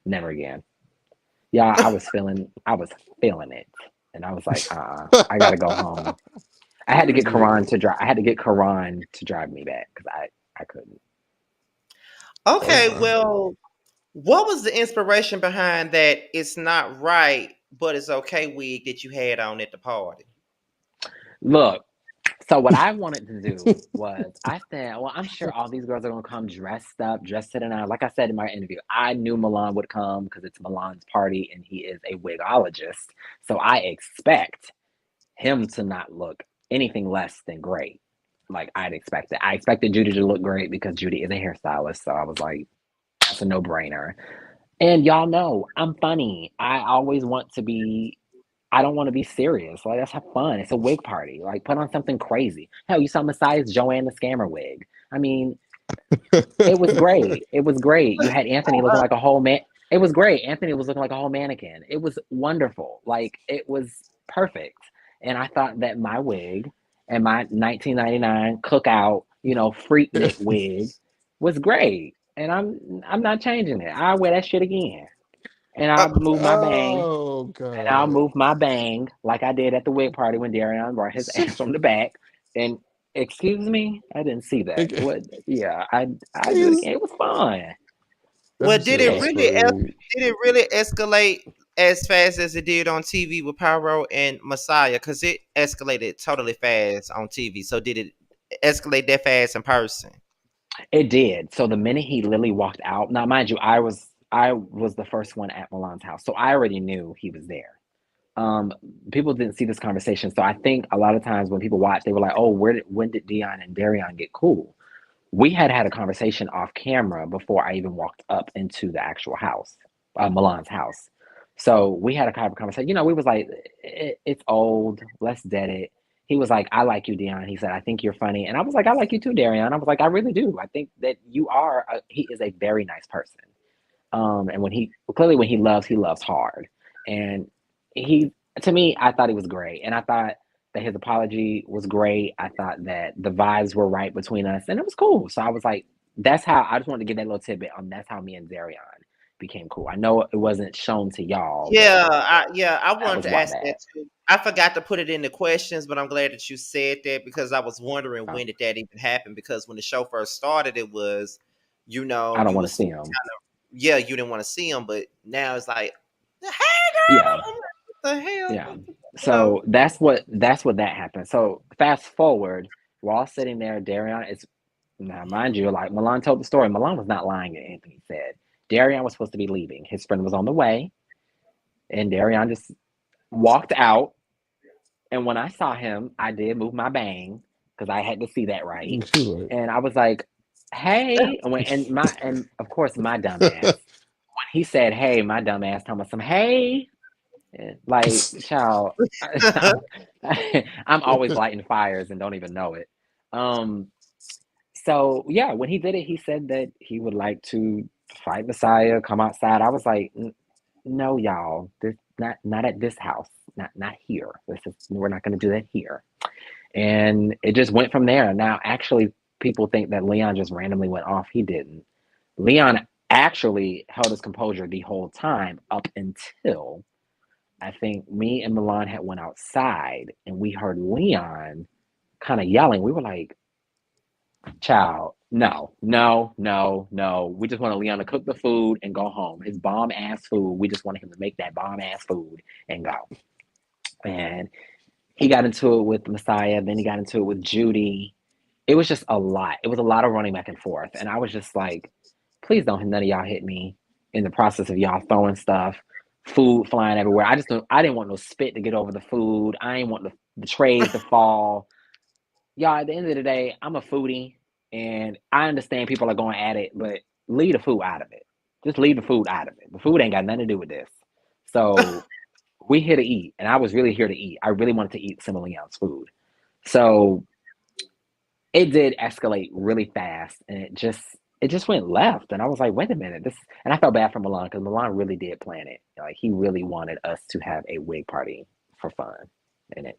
Never again. Yeah, I was feeling it, and I was like, I gotta go home. I had to get Karan Yeah. to drive. I had to get Karan to drive me back because I couldn't. okay, Okay. well, what was the inspiration behind that? It's not right, but it's okay wig that you had on at the party. Look, so what I wanted to do was I said, well, I'm sure all these girls are gonna come dressed up, dressed to the nines. Like I said in my interview, I knew Milan would come because it's Milan's party and he is a wigologist. So I expect him to not look anything less than great. Like I'd expect it. I expected Judy to look great because Judy is a hairstylist. So I was like, that's a no brainer. And y'all know I'm funny. I don't want to be serious. Like, let's have fun. It's a wig party. Like, put on something crazy. Hell, you saw Messiah's Joanne the Scammer wig. I mean, it was great. It was great. You had Anthony looking like a whole man. It was great. Anthony was looking like a whole mannequin. It was wonderful. Like, it was perfect. And I thought that my wig and my 1999 cookout, Freaknik wig was great. And I'm not changing it. I'll wear that shit again. And Uh, I'll move my bang Oh and I'll God. move my bang like I did at the wig party when Darion brought his ass from the back. And excuse me, I didn't see that. It- What? Yeah, I do it it's- again. It was fun. well, that shit was Yeah, funny. did it really escalate as fast as it did on TV with Pyro and Messiah? Because it escalated totally fast on TV. So did it escalate that fast in person? it did. So the minute he literally walked out, now mind you, I was the first one at Milan's house, so I already knew he was there. Um, People didn't see this conversation, so I think a lot of times when people watch, they were like, "Oh, when did Dion and Darion get cool?" We had had a conversation off camera before I even walked up into the actual house, Milan's house. So we had a kind of conversation. We was like, it's old. Let's dead it. He was like, I like you, Dion. He said, I think you're funny. And I was like, I like you too, Darion. I was like, I really do. I think that he is a very nice person. And when he loves hard. And he, to me, I thought he was great. And I thought that his apology was great. I thought that the vibes were right between us and it was cool. So I was like, that's how I just wanted to give that little tidbit on that's how me and Zarion became cool. I know it wasn't shown to y'all, but I that wanted was to a while ask that back. too. I forgot to put it in the questions, but I'm glad that you said that because I was wondering Uh, when did that even happen? Because when the show first started, it was, I don't you want to was see him. yeah, you didn't want to see him, but now it's like, hey Yeah. girl, I'm like, what the hell, Yeah. you know? So that's what that happened. So fast forward, we're all sitting there. Darion is now, mind you, like Milan told the story. Milan was not lying at anything he said. Darion was supposed to be leaving. His friend was on the way, and Darion just walked out. And when I saw him, I did move my bang because I had to see that right. She was like, And I was like, hey, and of course my dumbass. When he said, "Hey," my dumbass told me some, "Hey," like, child, I'm always lighting fires and don't even know it. Um, so yeah, when he did it, he said that he would like to fight Messiah, come outside. I was like, No, y'all, this not at this house, not here. This is we're not going to do that here." And it just went from there. Now, actually, people think that Leon just randomly went off. He didn't. Leon actually held his composure the whole time up until I think me and Milan had went outside and we heard Leon kind of yelling. We were like, "Child, no, no, no, no. We just wanted Leon to cook the food and go home. His bomb ass food. We just wanted him to make that bomb ass food and go." And he got into it with Messiah, then he got into it with Judy. It was just a lot. It was a lot of running back and forth. And I was just like, please don't none of y'all hit me in the process of y'all throwing stuff, food flying everywhere. I didn't want no spit to get over the food. I didn't want the trays to fall. Y'all, at the end of the day, I'm a foodie and I understand people are going at it, but leave the food out of it. Just leave the food out of it. The food ain't got nothing to do with this. So we here to eat, and I was really here to eat. I really wanted to eat some of Leon's food. So it did escalate really fast, and it just went left. And I was like, wait a minute, this. And I felt bad for Milan because Milan really did plan it. Like he really wanted us to have a wig party for fun, and it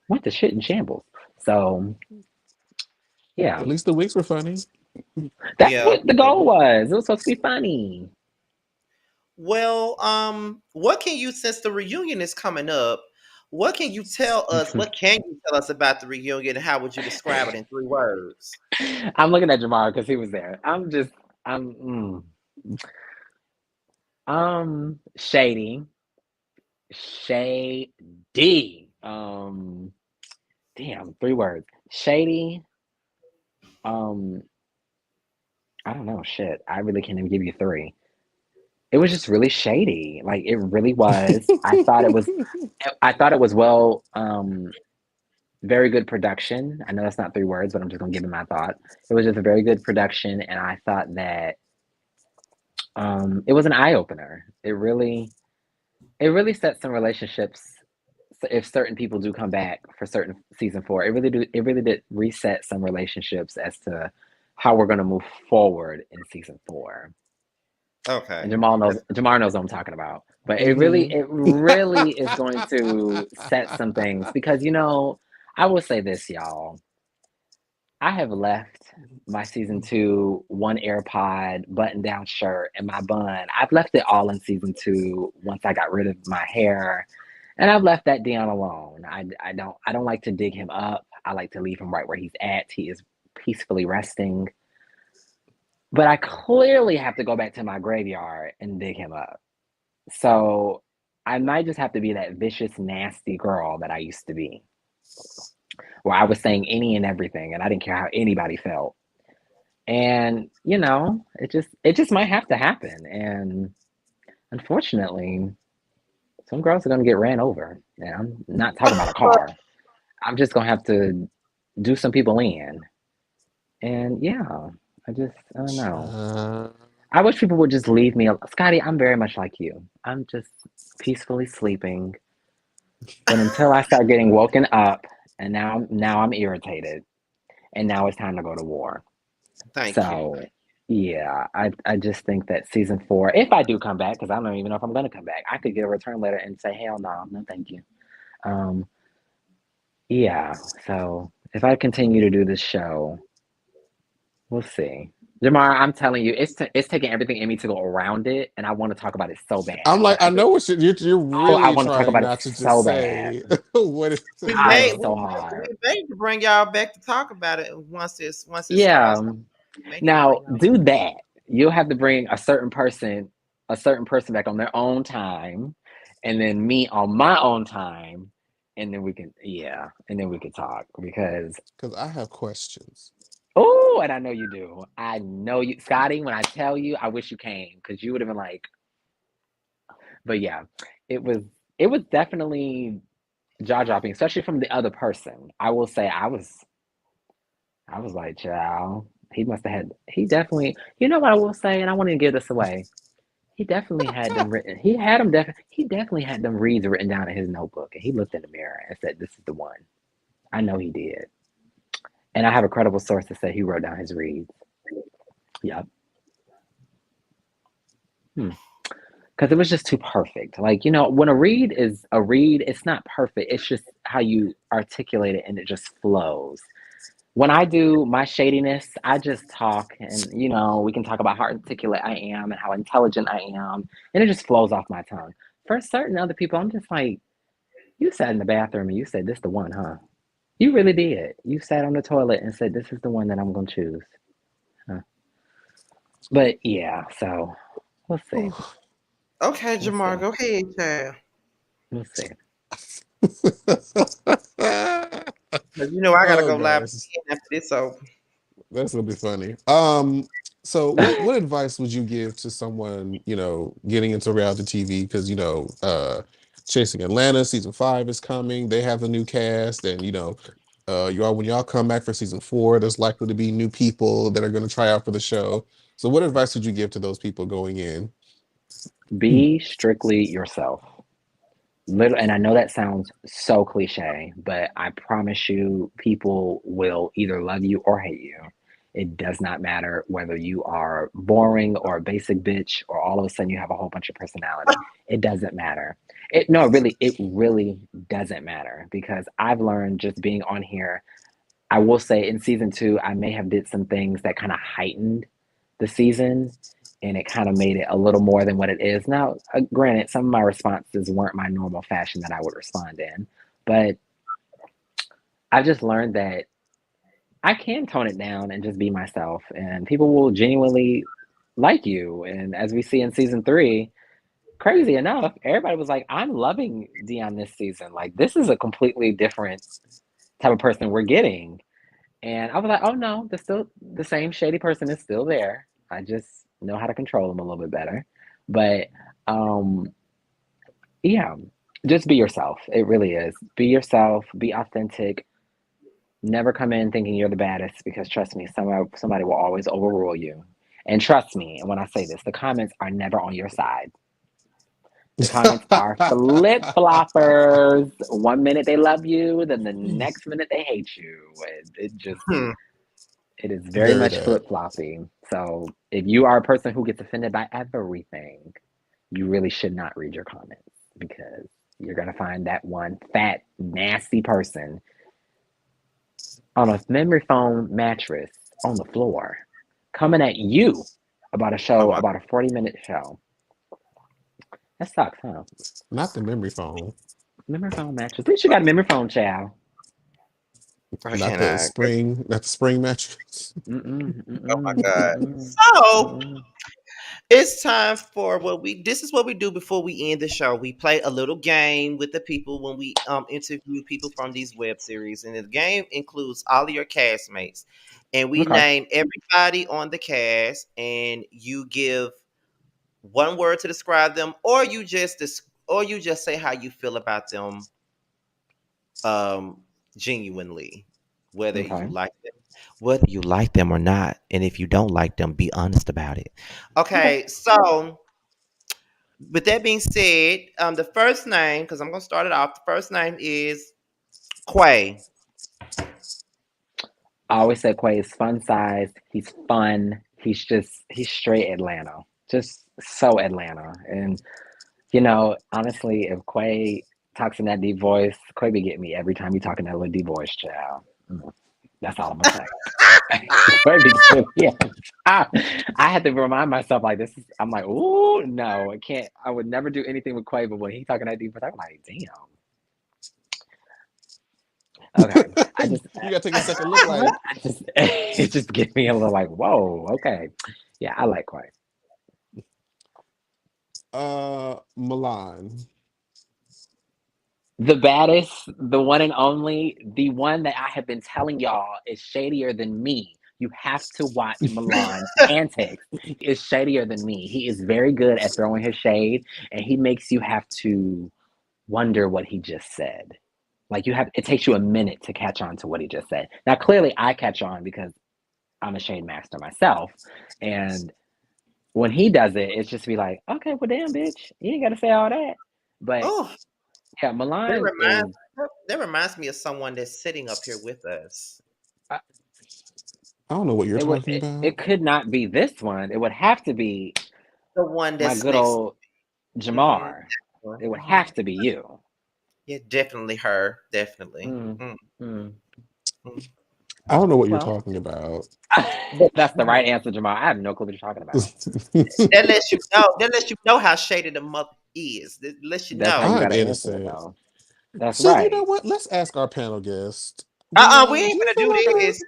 went to shit in shambles. So yeah, At least the wigs were funny. that's Yeah. what the goal was. It was supposed to be funny. Well, what can you, since the reunion is coming up, what can you tell us? What can you tell us about the reunion? And how would you describe it in 3 words? I'm looking at Jamar because he was there. I'm shady, shady. Damn, 3 words. Shady. Um, I don't know. Shit, I really can't even give you three. It was just really shady. Like it really was. I thought it was well. Very good production. I know that's not 3 words, but I'm just gonna give it my thought. It was just a very good production, and I thought that it was an eye opener. It really set some relationships. If certain people do come back for certain season four, it really did reset some relationships as to how we're gonna move forward in season four. And Okay. Jamar knows what I'm talking about. But it really Hmm. it really is going to set some things because I will say this, y'all. I have left my season two one AirPod button down shirt and my bun. I've left it all in season two once I got rid of my hair. And I've left that Dion alone. I don't like to dig him up. I like to leave him right where he's at. He is peacefully resting. But I clearly have to go back to my graveyard and dig him up. So I might just have to be that vicious, nasty girl that I used to be, where I was saying any and everything and I didn't care how anybody felt. And it just might have to happen. And unfortunately, some girls are gonna get ran over. And I'm not talking about a car. I'm just gonna have to do some people in. And yeah, I don't know. Child. I wish people would just leave me. Scotty, I'm very much like you. I'm just peacefully sleeping. But until I start getting woken up, and now I'm irritated, and now it's time to go to war. Thank you. So yeah, I just think that season four, if I do come back, because I don't even know if I'm gonna come back, I could get a return letter and say, hell no, no thank you. Um, yeah, so if I continue to do this show, we'll see. Jamar, I'm telling you, it's taking everything in me to go around it, and I want to talk about it so I'm bad. like, But I know what you're oh, I really want to talk trying about it not to just so bad. say what it We I may was. we so may, hard. we may bring y'all back to talk about it once it Yeah. starts. We may need to bring Now y'all. do that. You'll have to bring a certain person back on their own time, and then me on my own time, and then we can yeah, and then we can talk because Because I have questions. oh, and I know you do. I know you, Scotty. When I tell you, I wish you came because you would have been like, but yeah, it was it was definitely jaw dropping, especially from the other person. I will say I was like, child. He must have had. He definitely. You know what I will say, and I want to give this away. He definitely had them written. He had them. He definitely had them reads written down in his notebook, and he looked in the mirror and said, "This is the one." I know he did, and I have a credible source to say he wrote down his reads. Yep. Hmm. Because it was just too perfect. Like, when a read is a read, it's not perfect. It's just how you articulate it and it just flows. When I do my shadiness, I just talk and, we can talk about how articulate I am and how intelligent I am. And it just flows off my tongue. For certain other people, I'm just like, you sat in the bathroom and you said, this the one, huh? You really did. You sat on the toilet and said, this is the one that I'm going to choose. Huh? But yeah, so we'll see. Okay, We'll Jamar, see. go ahead, child. We'll see. 'Cause I gotta Oh go live gosh, again after this. So that's gonna be funny. So what advice would you give to someone, getting into reality TV? Because Chasing Atlanta season 5 is coming. They have a new cast, and y'all when y'all come back for season 4, there's likely to be new people that are going to try out for the show. So what advice would you give to those people going in? Be strictly yourself. Little, and I know that sounds so cliche, but I promise you, people will either love you or hate you. It does not matter whether you are boring or a basic bitch or all of a sudden you have a whole bunch of personality. It doesn't matter. It really doesn't matter because I've learned just being on here. I will say in season 2, I may have did some things that kind of heightened the season and it kind of made it a little more than what it is. Now, granted, some of my responses weren't my normal fashion that I would respond in, but I've just learned that I can tone it down and just be myself, and people will genuinely like you. And as we see in season 3, crazy enough, everybody was like, I'm loving Dion this season. Like, this is a completely different type of person we're getting. And I was like, oh no, the same shady person is still there. I just know how to control them a little bit better. But um, yeah, just be yourself. It really is. Be yourself. Be authentic. Never come in thinking you're the baddest because trust me, somebody will always overrule you. And trust me, and when I say this, the comments are never on your side. The comments are flip floppers. One minute they love you, then the next minute they hate you. It just hmm. It is very Very much bad. flip flopping. So if you are a person who gets offended by everything, you really should not read your comments because you're going to find that one fat, nasty person on a memory foam mattress on the floor coming at you about a Oh show, my about a 40-minute show. That sucks, huh? Not the memory foam. Memory foam mattress. At least you got a memory foam, child. God, I Not the cannot. spring. Not the spring mattress. Mm-mm, Oh my mm-mm, God. mm-mm, So mm-mm. it's time for this is what we do before we end the show. We play a little game with the people when we interview people from these web series. And the game includes all of your castmates. And we Okay. name everybody on the cast and you give one word to describe them, or you just say how you feel about them um genuinely. Whether Okay. you like them, whether you like them or not. And if you don't like them, be honest about it. Okay. Okay, so with that being said, the first name, because I'm gonna start it off. The first name is Quay. I always say Quay is fun sized. He's fun. He's straight Atlanta. Just so Atlanta. And honestly, if Quay talks in that deep voice, Quay be getting me every time he talking that little deep voice, child. That's all I'm gonna say. Quay be getting me every time. I had to remind myself like this is. I'm like, ooh, no, I can't. I would never do anything with Quay, but when he talking that deep voice, I'm like, damn. Okay, I just, You gotta take a second look like I just, it just gives me a little like, whoa, okay, yeah, I like Quay. Milan. The baddest, the one and only, the one that I have been telling y'all is shadier than me. You have to watch Milan's antics. He is shadier than me. He is very good at throwing his shade, and he makes you have to wonder what he just said. Like it takes you a minute to catch on to what he just said. Now, clearly, I catch on because I'm a shade master myself. And when he does it, it's just be like, okay, well, damn, bitch, you ain't got to say all that. But Oh, yeah, that Milan is. reminds that reminds me of someone that's sitting up here with us. Uh, I don't know what you're it would. talking It about. could not be this one. It would have to be The one my that's good next. old Mm-hmm. Jamar. It would Mm-hmm. have to be you. Yeah, definitely her. Definitely. Mm, Mm, mm. mm. I don't know what you're Well, talking about. But that's the right answer, Jamar. I have no clue what you're talking about. that lets you know. That lets you know how shady the mother is. That lets you That's how know. you I'm got to answer it, innocent. though. That's So you know right. what? Let's ask our panel guest, We Dion. Do ain't you gonna feel do like this. in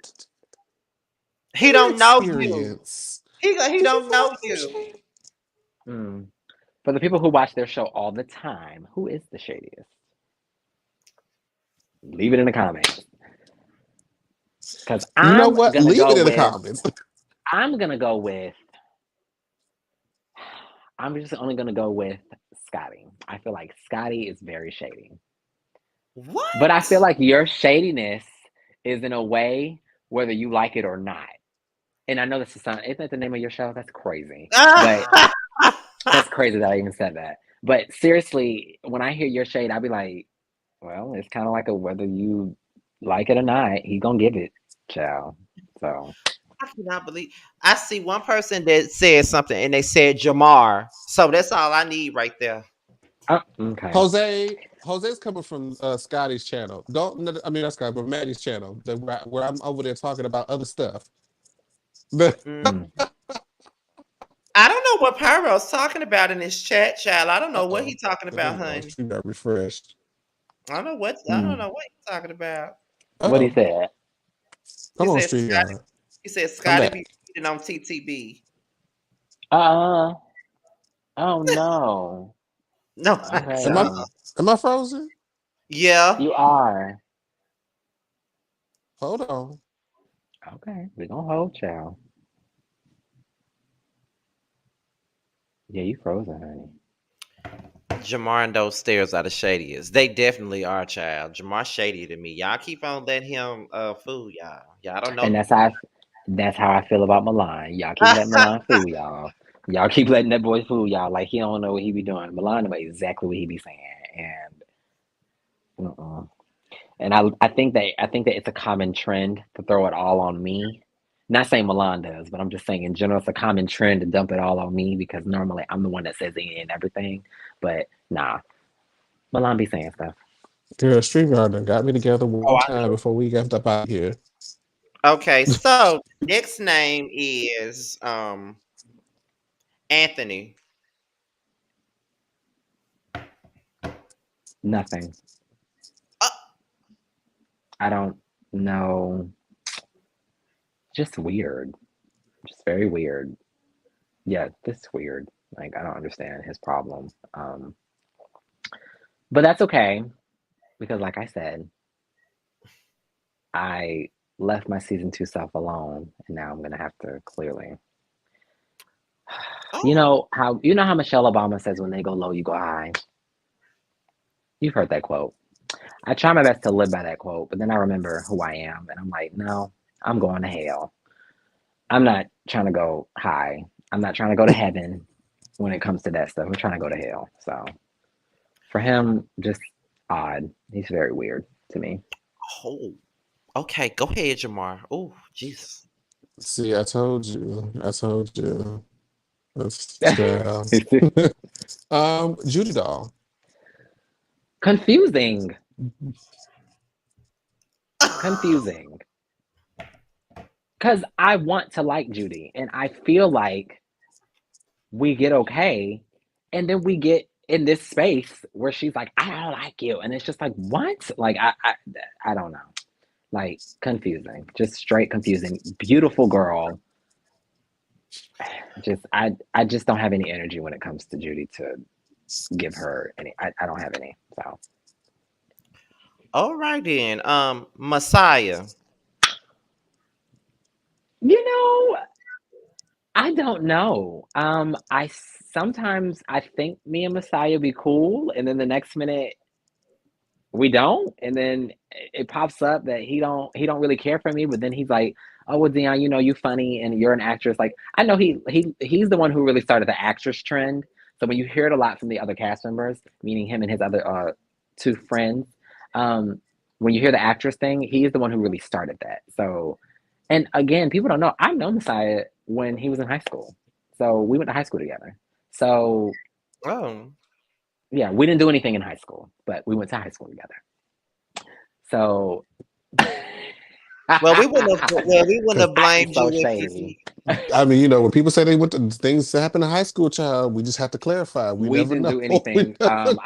He your don't know you. experience, He did you don't feel like know it was you. shady? Mm. For the people who watch their show all the time, who is the shadiest? Leave it in the comments. Because You know what? Leave it in the comments. I'm gonna go with, I'm just only gonna go with Scotty. I feel like Scotty is very shady. But I feel What? like your shadiness is in a way whether you like it or not. And I know this is not, isn't that the name of your show? That's crazy. But that's crazy that I even said that. But seriously, when I hear your shade, I'll be like, well, it's kind of like a whether you like it or not, he gonna give it, child. So, I cannot believe I see one person that said something and they said Jamar. So that's all I need right there. okay. Jose's coming from Scotty's channel. I mean not Scotty, but Maddie's channel. Where I'm over there talking about other stuff. But Mm. Mm. I don't know what Pyro's talking about in this chat, child. I don't know what uh-oh. he's talking about, Hold on. honey. She got refreshed. I don't Mm. know what he's talking about. What he Uh-oh. said? He Come on, said stream Scotty. yard. He said Come Scotty back. be cheating on TTB. Uh, oh no. No, Okay Am I then. am I frozen? yeah. You are. Hold on. Okay, we gonna hold child. Yeah, you frozen, honey. Jamar and those stairs are the shadiest. They definitely are, child. Jamar shady to me. Y'all keep on letting him fool y'all. Y'all don't And know. that's how I feel about Milan. Y'all keep letting Milan fool y'all. Y'all keep letting that boy fool y'all like he don't know what he be doing. Milan know exactly what he be saying, and and I think that it's a common trend to throw it all on me. Not saying Milan does, but I'm just saying in general it's a common trend to dump it all on me because normally I'm the one that says any and everything. But nah, Milan be saying stuff. Girl, stream yard done got me together Oh, one I time know. before we got up out of here. Okay, so next name is Anthony. Nothing. Uh, I don't know. Just weird. Just very weird. Yeah, just weird. Like I don't understand his problem. But that's okay because, like I said, I left my season 2 self alone, and now I'm gonna have to clearly. oh, You know how Michelle Obama says when they go low, you go high. You've heard that quote. I try my best to live by that quote, but then I remember who I am, and I'm like, no, I'm going to hell. I'm not trying to go high. I'm not trying to go to heaven when it comes to that stuff. I'm trying to go to hell. So for him, just odd. He's very weird to me. oh. Okay, go ahead, Jamar. Oh, Jesus. See, I told you. I told you. That's child. Judy doll. Confusing. Confusing. Because I want to like Judy, and I feel like we get okay, and then we get in this space where she's like, "I don't like you," and it's just like, "What?" Like I don't know. Like confusing, just straight confusing. Beautiful girl. Just I just don't have any energy when it comes to Judy to give her any. I don't have any. So All right then. Messiah. you know, I don't know. I sometimes I think me and Messiah be cool, and then the next minute we don't, and then it pops up that he don't really care for me, but then he's like, "Oh, well, Deion, you know, you funny and you're an actress." Like, I know he's the one who really started the actress trend. So when you hear it a lot from the other cast members, meaning him and his other two friends, um, when you hear the actress thing, he's the one who really started that. So, and again, people don't know. I know Messiah when he was in high school. So we went to high school together. So Oh. yeah, we didn't do anything in high school, but we went to high school together. So Well, we wouldn't Because have I am blamed so you shady. I mean, when people say they went to things that happen in high school, child, we just have to clarify. We We never didn't know. do We anything. never know.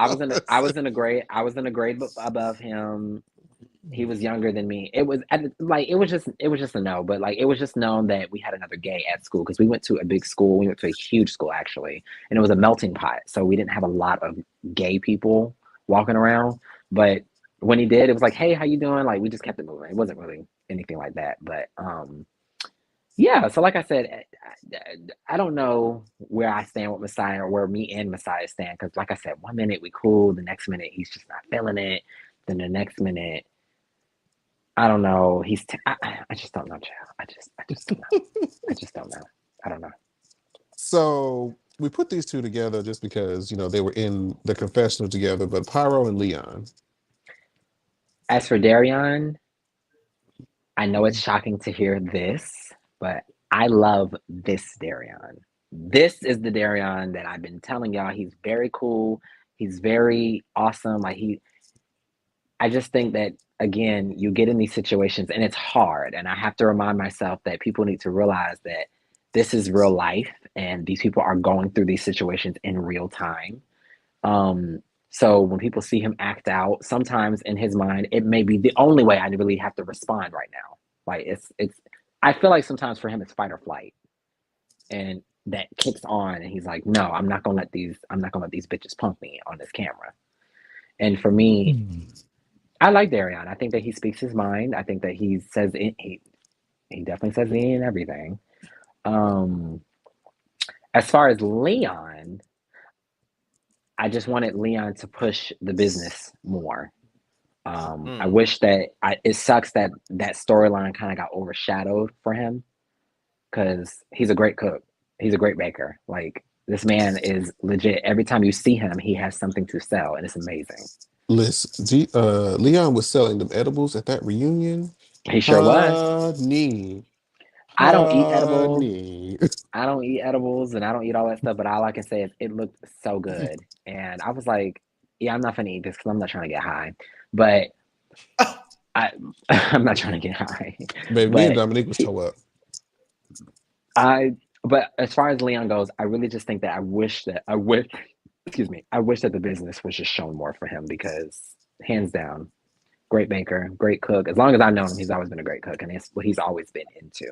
I was in a grade above him. He was younger than me. It was like it was just a no, but like it was just known that we had another gay at school because we went to a big school. We went to a huge school actually, and it was a melting pot. So we didn't have a lot of gay people walking around. But when he did, it was like, "Hey, how you doing?" Like we just kept it moving. It wasn't really anything like that. But yeah. So like I said, I don't know where I stand with Messiah or where me and Messiah stand because like I said, one minute we cool, the next minute he's just not feeling it. Then the next minute I don't know. I just don't know, child. I just don't know. I just don't know. I don't know. So we put these two together just because, they were in the confessional together, but Pyro and Leon. As for Darion, I know it's shocking to hear this, but I love this Darion. This is the Darion that I've been telling y'all. He's very cool. He's very awesome. I just think that again, you get in these situations and it's hard. And I have to remind myself that people need to realize that this is real life and these people are going through these situations in real time. Um, so when people see him act out, sometimes in his mind, it may be the only way I really have to respond right now. Like it's I feel like sometimes for him it's fight or flight. And that kicks on and he's like, no, I'm not gonna let these bitches punk me on this camera. And for me, I like Darion. I think that he speaks his mind. I think that he definitely says it and everything. Um, as far as Leon, I just wanted Leon to push the business more. I Mm. wish that it sucks that that storyline kind of got overshadowed for him because he's a great cook. He's a great baker. Like this man is legit. Every time you see him, he has something to sell, and it's amazing. Listen, Leon was selling them edibles at that reunion. He sure was. Honey, I don't eat edibles. honey. I don't eat edibles and I don't eat all that stuff, but all I can say is it looked so good. And I was like, yeah, I'm not gonna eat this because I'm not trying to get high. But I I'm not trying to get high. Baby, me and But Dominique was he toe up. I but as far as Leon goes, I really just think that I wish excuse me, I wish that the business was just shown more for him because hands down, great baker, great cook. As long as I've known him, he's always been a great cook, and it's what he's always been into.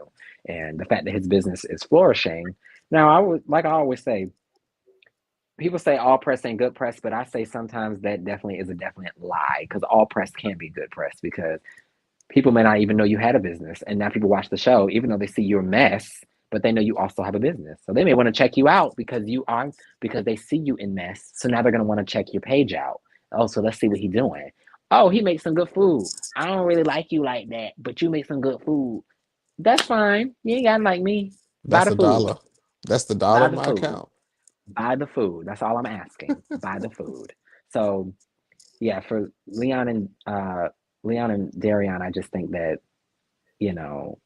And the fact that his business is flourishing. Now, like I always say, people say all press ain't good press, but I say sometimes that definitely is a definite lie because all press can be good press because people may not even know you had a business, and now people watch the show even though they see your mess. But they know you also have a business. So they may want to check you out because they see you in mess. So now they're gonna want to check your page out. Oh, so let's see what he's doing. Oh, he makes some good food. I don't really like you like that, but you make some good food. That's fine. You ain't gotta like me. Buy That's the a food. dollar. That's the dollar Buy in the my food. account. Buy the food. That's all I'm asking. Buy the food. So yeah, for Leon and Darion, I just think that, you know,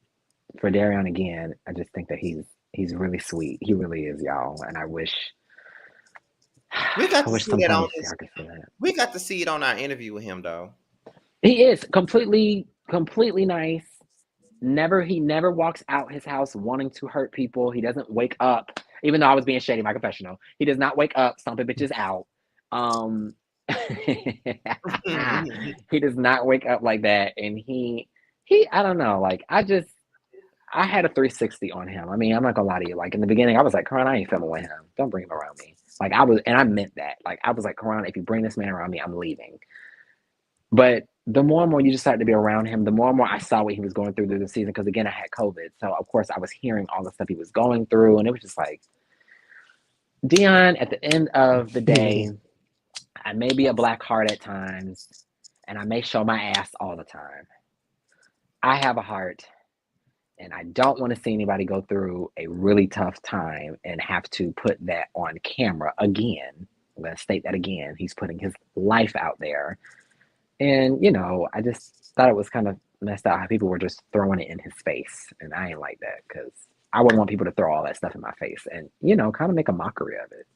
for Darion again, I just think that he's really sweet. He really is, y'all. And We got I to wish see some that point on y'all this. could see that. We got to see it on our interview with him, though. He is completely nice. He never walks out his house wanting to hurt people. He doesn't wake up, even though I was being shady, my confessional. He does not wake up stomping bitches out. Um he does not wake up like that. And he I don't know, like I had a 360 on him. I mean, I'm not gonna lie to you. Like in the beginning, I was like, Karan, I ain't filming with him. Don't bring him around me. Like and I meant that. Like I was like, Karan, if you bring this man around me, I'm leaving. But the more and more you just started to be around him, the more and more I saw what he was going through the season. Because again, I had COVID, so of course I was hearing all the stuff he was going through, and it was just like Deion. At the end of the day, I may be a black heart at times, and I may show my ass all the time. I have a heart, And I don't want to see anybody go through a really tough time and have to put that on camera again. I'm going to state that again. He's putting his life out there. And, I just thought it was kind of messed up how people were just throwing it in his face. And I ain't like that because I wouldn't want people to throw all that stuff in my face and, kind of make a mockery of it.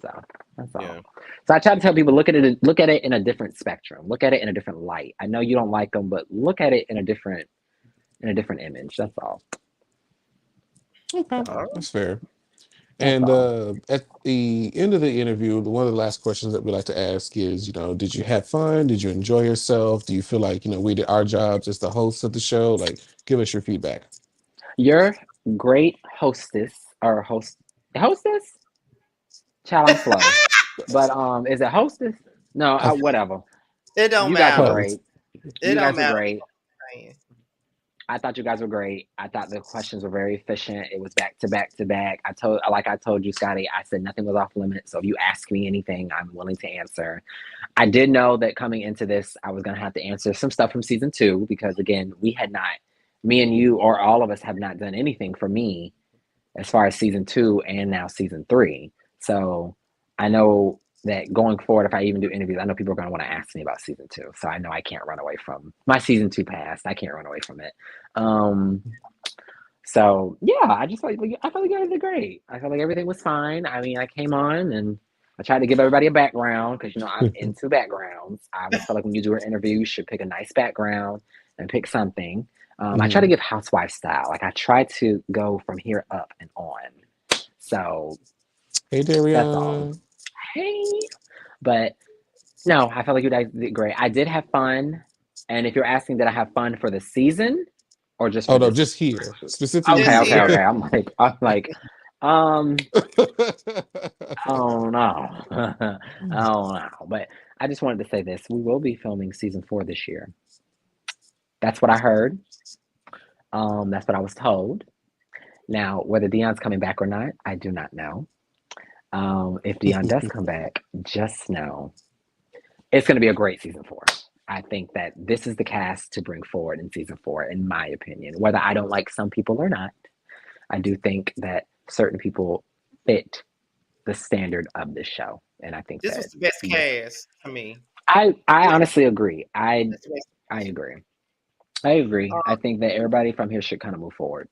So that's all. Yeah. So I try to tell people look at it in a different spectrum. Look at it in a different light. I know you don't like them, but look at it in a different image. That's all. Okay, So that's fair. that's And all. at the end of the interview, one of the last questions that we like to ask is, did you have fun? Did you enjoy yourself? Do you feel like, we did our jobs as the hosts of the show? Like, give us your feedback. You're great hostess or hostess? Child, I'm slow. But is it hostess? No, I, whatever. It don't You guys were matter. great. It You don't guys were matter. great. I thought you guys were great. I thought the questions were very efficient. It was back to back to back. I told you, Scotty, I said nothing was off limits. So if you ask me anything, I'm willing to answer. I did know that coming into this, I was going to have to answer some stuff from season 2 because again, me and you or all of us have not done anything for me as far as season 2 and now season 3. So I know that going forward, if I even do interviews, I know people are going to want to ask me about season 2. So I know I can't run away from my season 2 past. I can't run away from it. So yeah, I felt like you guys did great. I felt like everything was fine. I mean, I came on and I tried to give everybody a background because I'm into backgrounds. I always feel like when you do an interview, you should pick a nice background and pick something. I try to give housewife style. Like I try to go from here up and on. So Hey, that's all. Darian. Hey, but no, I felt like you guys did great. I did have fun, and if you're asking, did I have fun for the season or just Oh for no, this? just here, specifically Okay, Just okay, here. okay. here. I'm like, oh no, oh no. But I just wanted to say this: we will be filming season 4 this year. That's what I heard. That's what I was told. Now, whether Dion's coming back or not, I do not know. If Dion does come back, just know it's going to be a great season 4. I think that this is the cast to bring forward in season 4, in my opinion. Whether I don't like some people or not, I do think that certain people fit the standard of this show, and I think This that was the best this. cast to me. I Yeah, honestly agree. that's the best I cast. agree. I agree. I think that everybody from here should kind of move forward.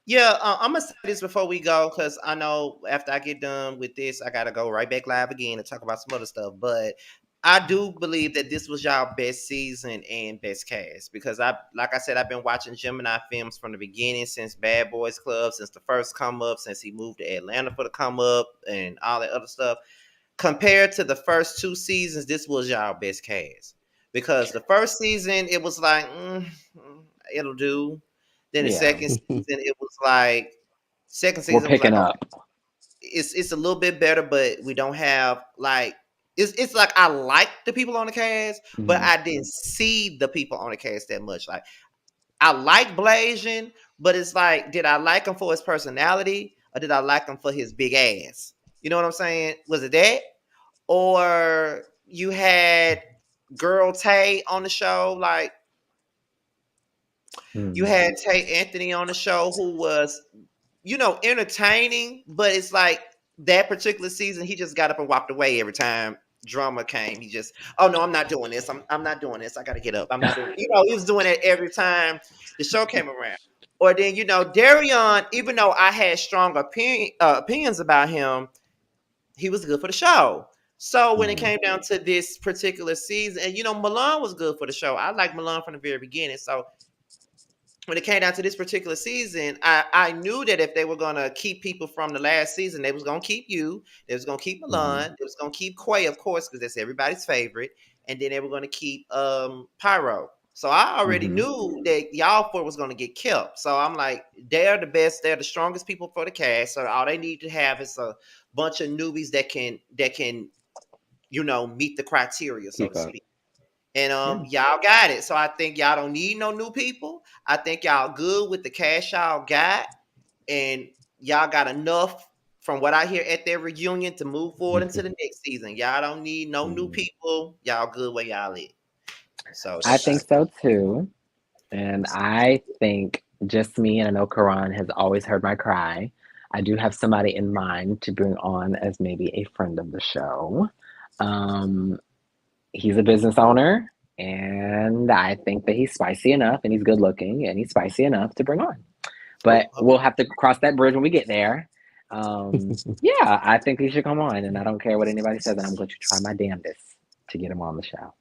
Yeah, I'm gonna say this before we go because I know after I get done with this, I gotta go right back live again and talk about some other stuff. But I do believe that this was y'all best season and best cast because like I said, I've been watching Gemini films from the beginning since Bad Boys Club, since the first come up, since he moved to Atlanta for the come up and all that other stuff. Compared to the first 2 seasons, this was y'all best cast because the first season it was like it'll do. Then the Yeah, second season it was like second we're season was picking like okay, up. it's a little bit better, but we don't have like it's like I like the people on the cast, but Mhm. I didn't see the people on the cast that much. Like I like Blasian, but it's like, did I like him for his personality or did I like him for his big ass? You know what I'm saying? Was it that? Or you had Girl Tay on the show, like you Mhm. had Tay Anthony on the show who was, entertaining, but it's like that particular season, he just got up and walked away every time drama came. He just, oh no, I'm not doing this. I'm not doing this. I gotta get up. I'm not doing, he was doing it every time the show came around. Or then, Darion, even though I had strong opinions about him, he was good for the show. So when it Mhm. came down to this particular season, and Milan was good for the show. I like Milan from the very beginning. So when it came down to this particular season, I knew that if they were gonna keep people from the last season, they was gonna keep you, they was gonna keep Mhm. Milan, they was gonna keep Quay, of course, because that's everybody's favorite, and then they were gonna keep Pyro. So I already Mhm. knew that y'all four was gonna get kept. So I'm like, they're the best, they're the strongest people for the cast. So all they need to have is a bunch of newbies that can meet the criteria, so Keep to up. speak. And Yeah. y'all got it. So I think y'all don't need no new people. I think y'all good with the cash y'all got, and y'all got enough from what I hear at their reunion to move forward into the next season. Y'all don't need no new Mhm. people. Y'all good where y'all at. So I that's how. think so too. And I think just me, and I know Karan has always heard my cry. I do have somebody in mind to bring on as maybe a friend of the show. Um, he's a business owner, and I think that he's spicy enough, and he's good looking, and he's spicy enough to bring on. Oh, But we'll have to cross that bridge when we get there. Yeah, I think he should come on, and I don't care what anybody says, and I'm going to try my damnedest to get him on the show.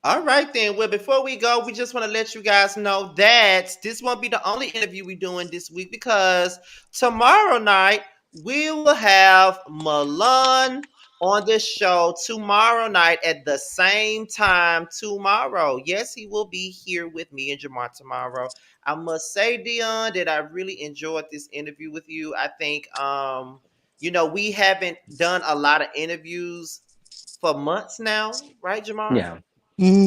all right then. Well, before we go, we just want to let you guys know that this won't be the only interview we're doing this week because tomorrow night we will have Milan on this show tomorrow night at the same time tomorrow. Yes, he will be here with me and Jamar tomorrow. I must say, Deion, that I really enjoyed this interview with you. I think we haven't done a lot of interviews for months now, right, Jamar? Yeah,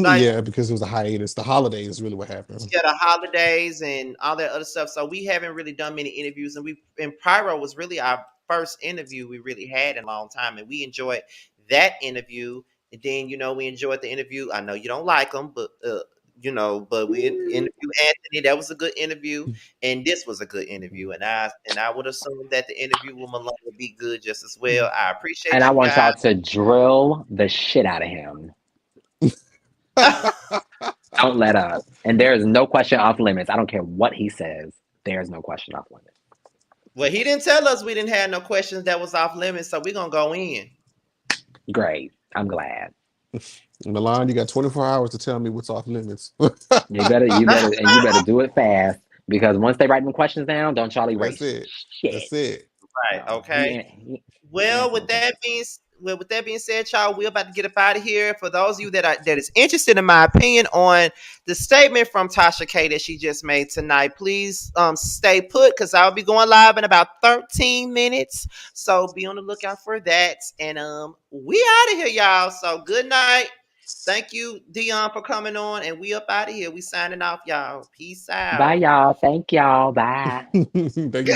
Like, Yeah, because it was a hiatus. The holidays is really what happened. yeah, the holidays and all that other stuff. So we haven't really done many interviews, and Pyro was really our first interview we really had in a long time, and we enjoyed that interview. And then we enjoyed the interview. I know you don't like them, but but we interviewed Anthony. That was a good interview, and this was a good interview. And I would assume that the interview with Malone would be good just as well. I and appreciate I you want guys. y'all to drill the shit out of him. Don't let up. And there is no question off limits. I don't care what he says. There is no question off limits. Well, he didn't tell us we didn't have no questions that was off limits, so we're gonna go in. Great. I'm glad. Milan, you got 24 hours to tell me what's off limits. You better do it fast because once they write them questions down, don't y'all That's erase it. shit. That's it. Right. So Okay. he Well, answering with the that questions. being said, y'all, we're about to get up out of here. For those of you that is interested in my opinion on the statement from Tasha K that she just made tonight, please stay put because I'll be going live in about 13 minutes. So be on the lookout for that. And we out of here, y'all. So good night. Thank you, Deion, for coming on, and we up out of here. We signing off, y'all. Peace Bye, out. y'all. Thank y'all. Bye. Thank you,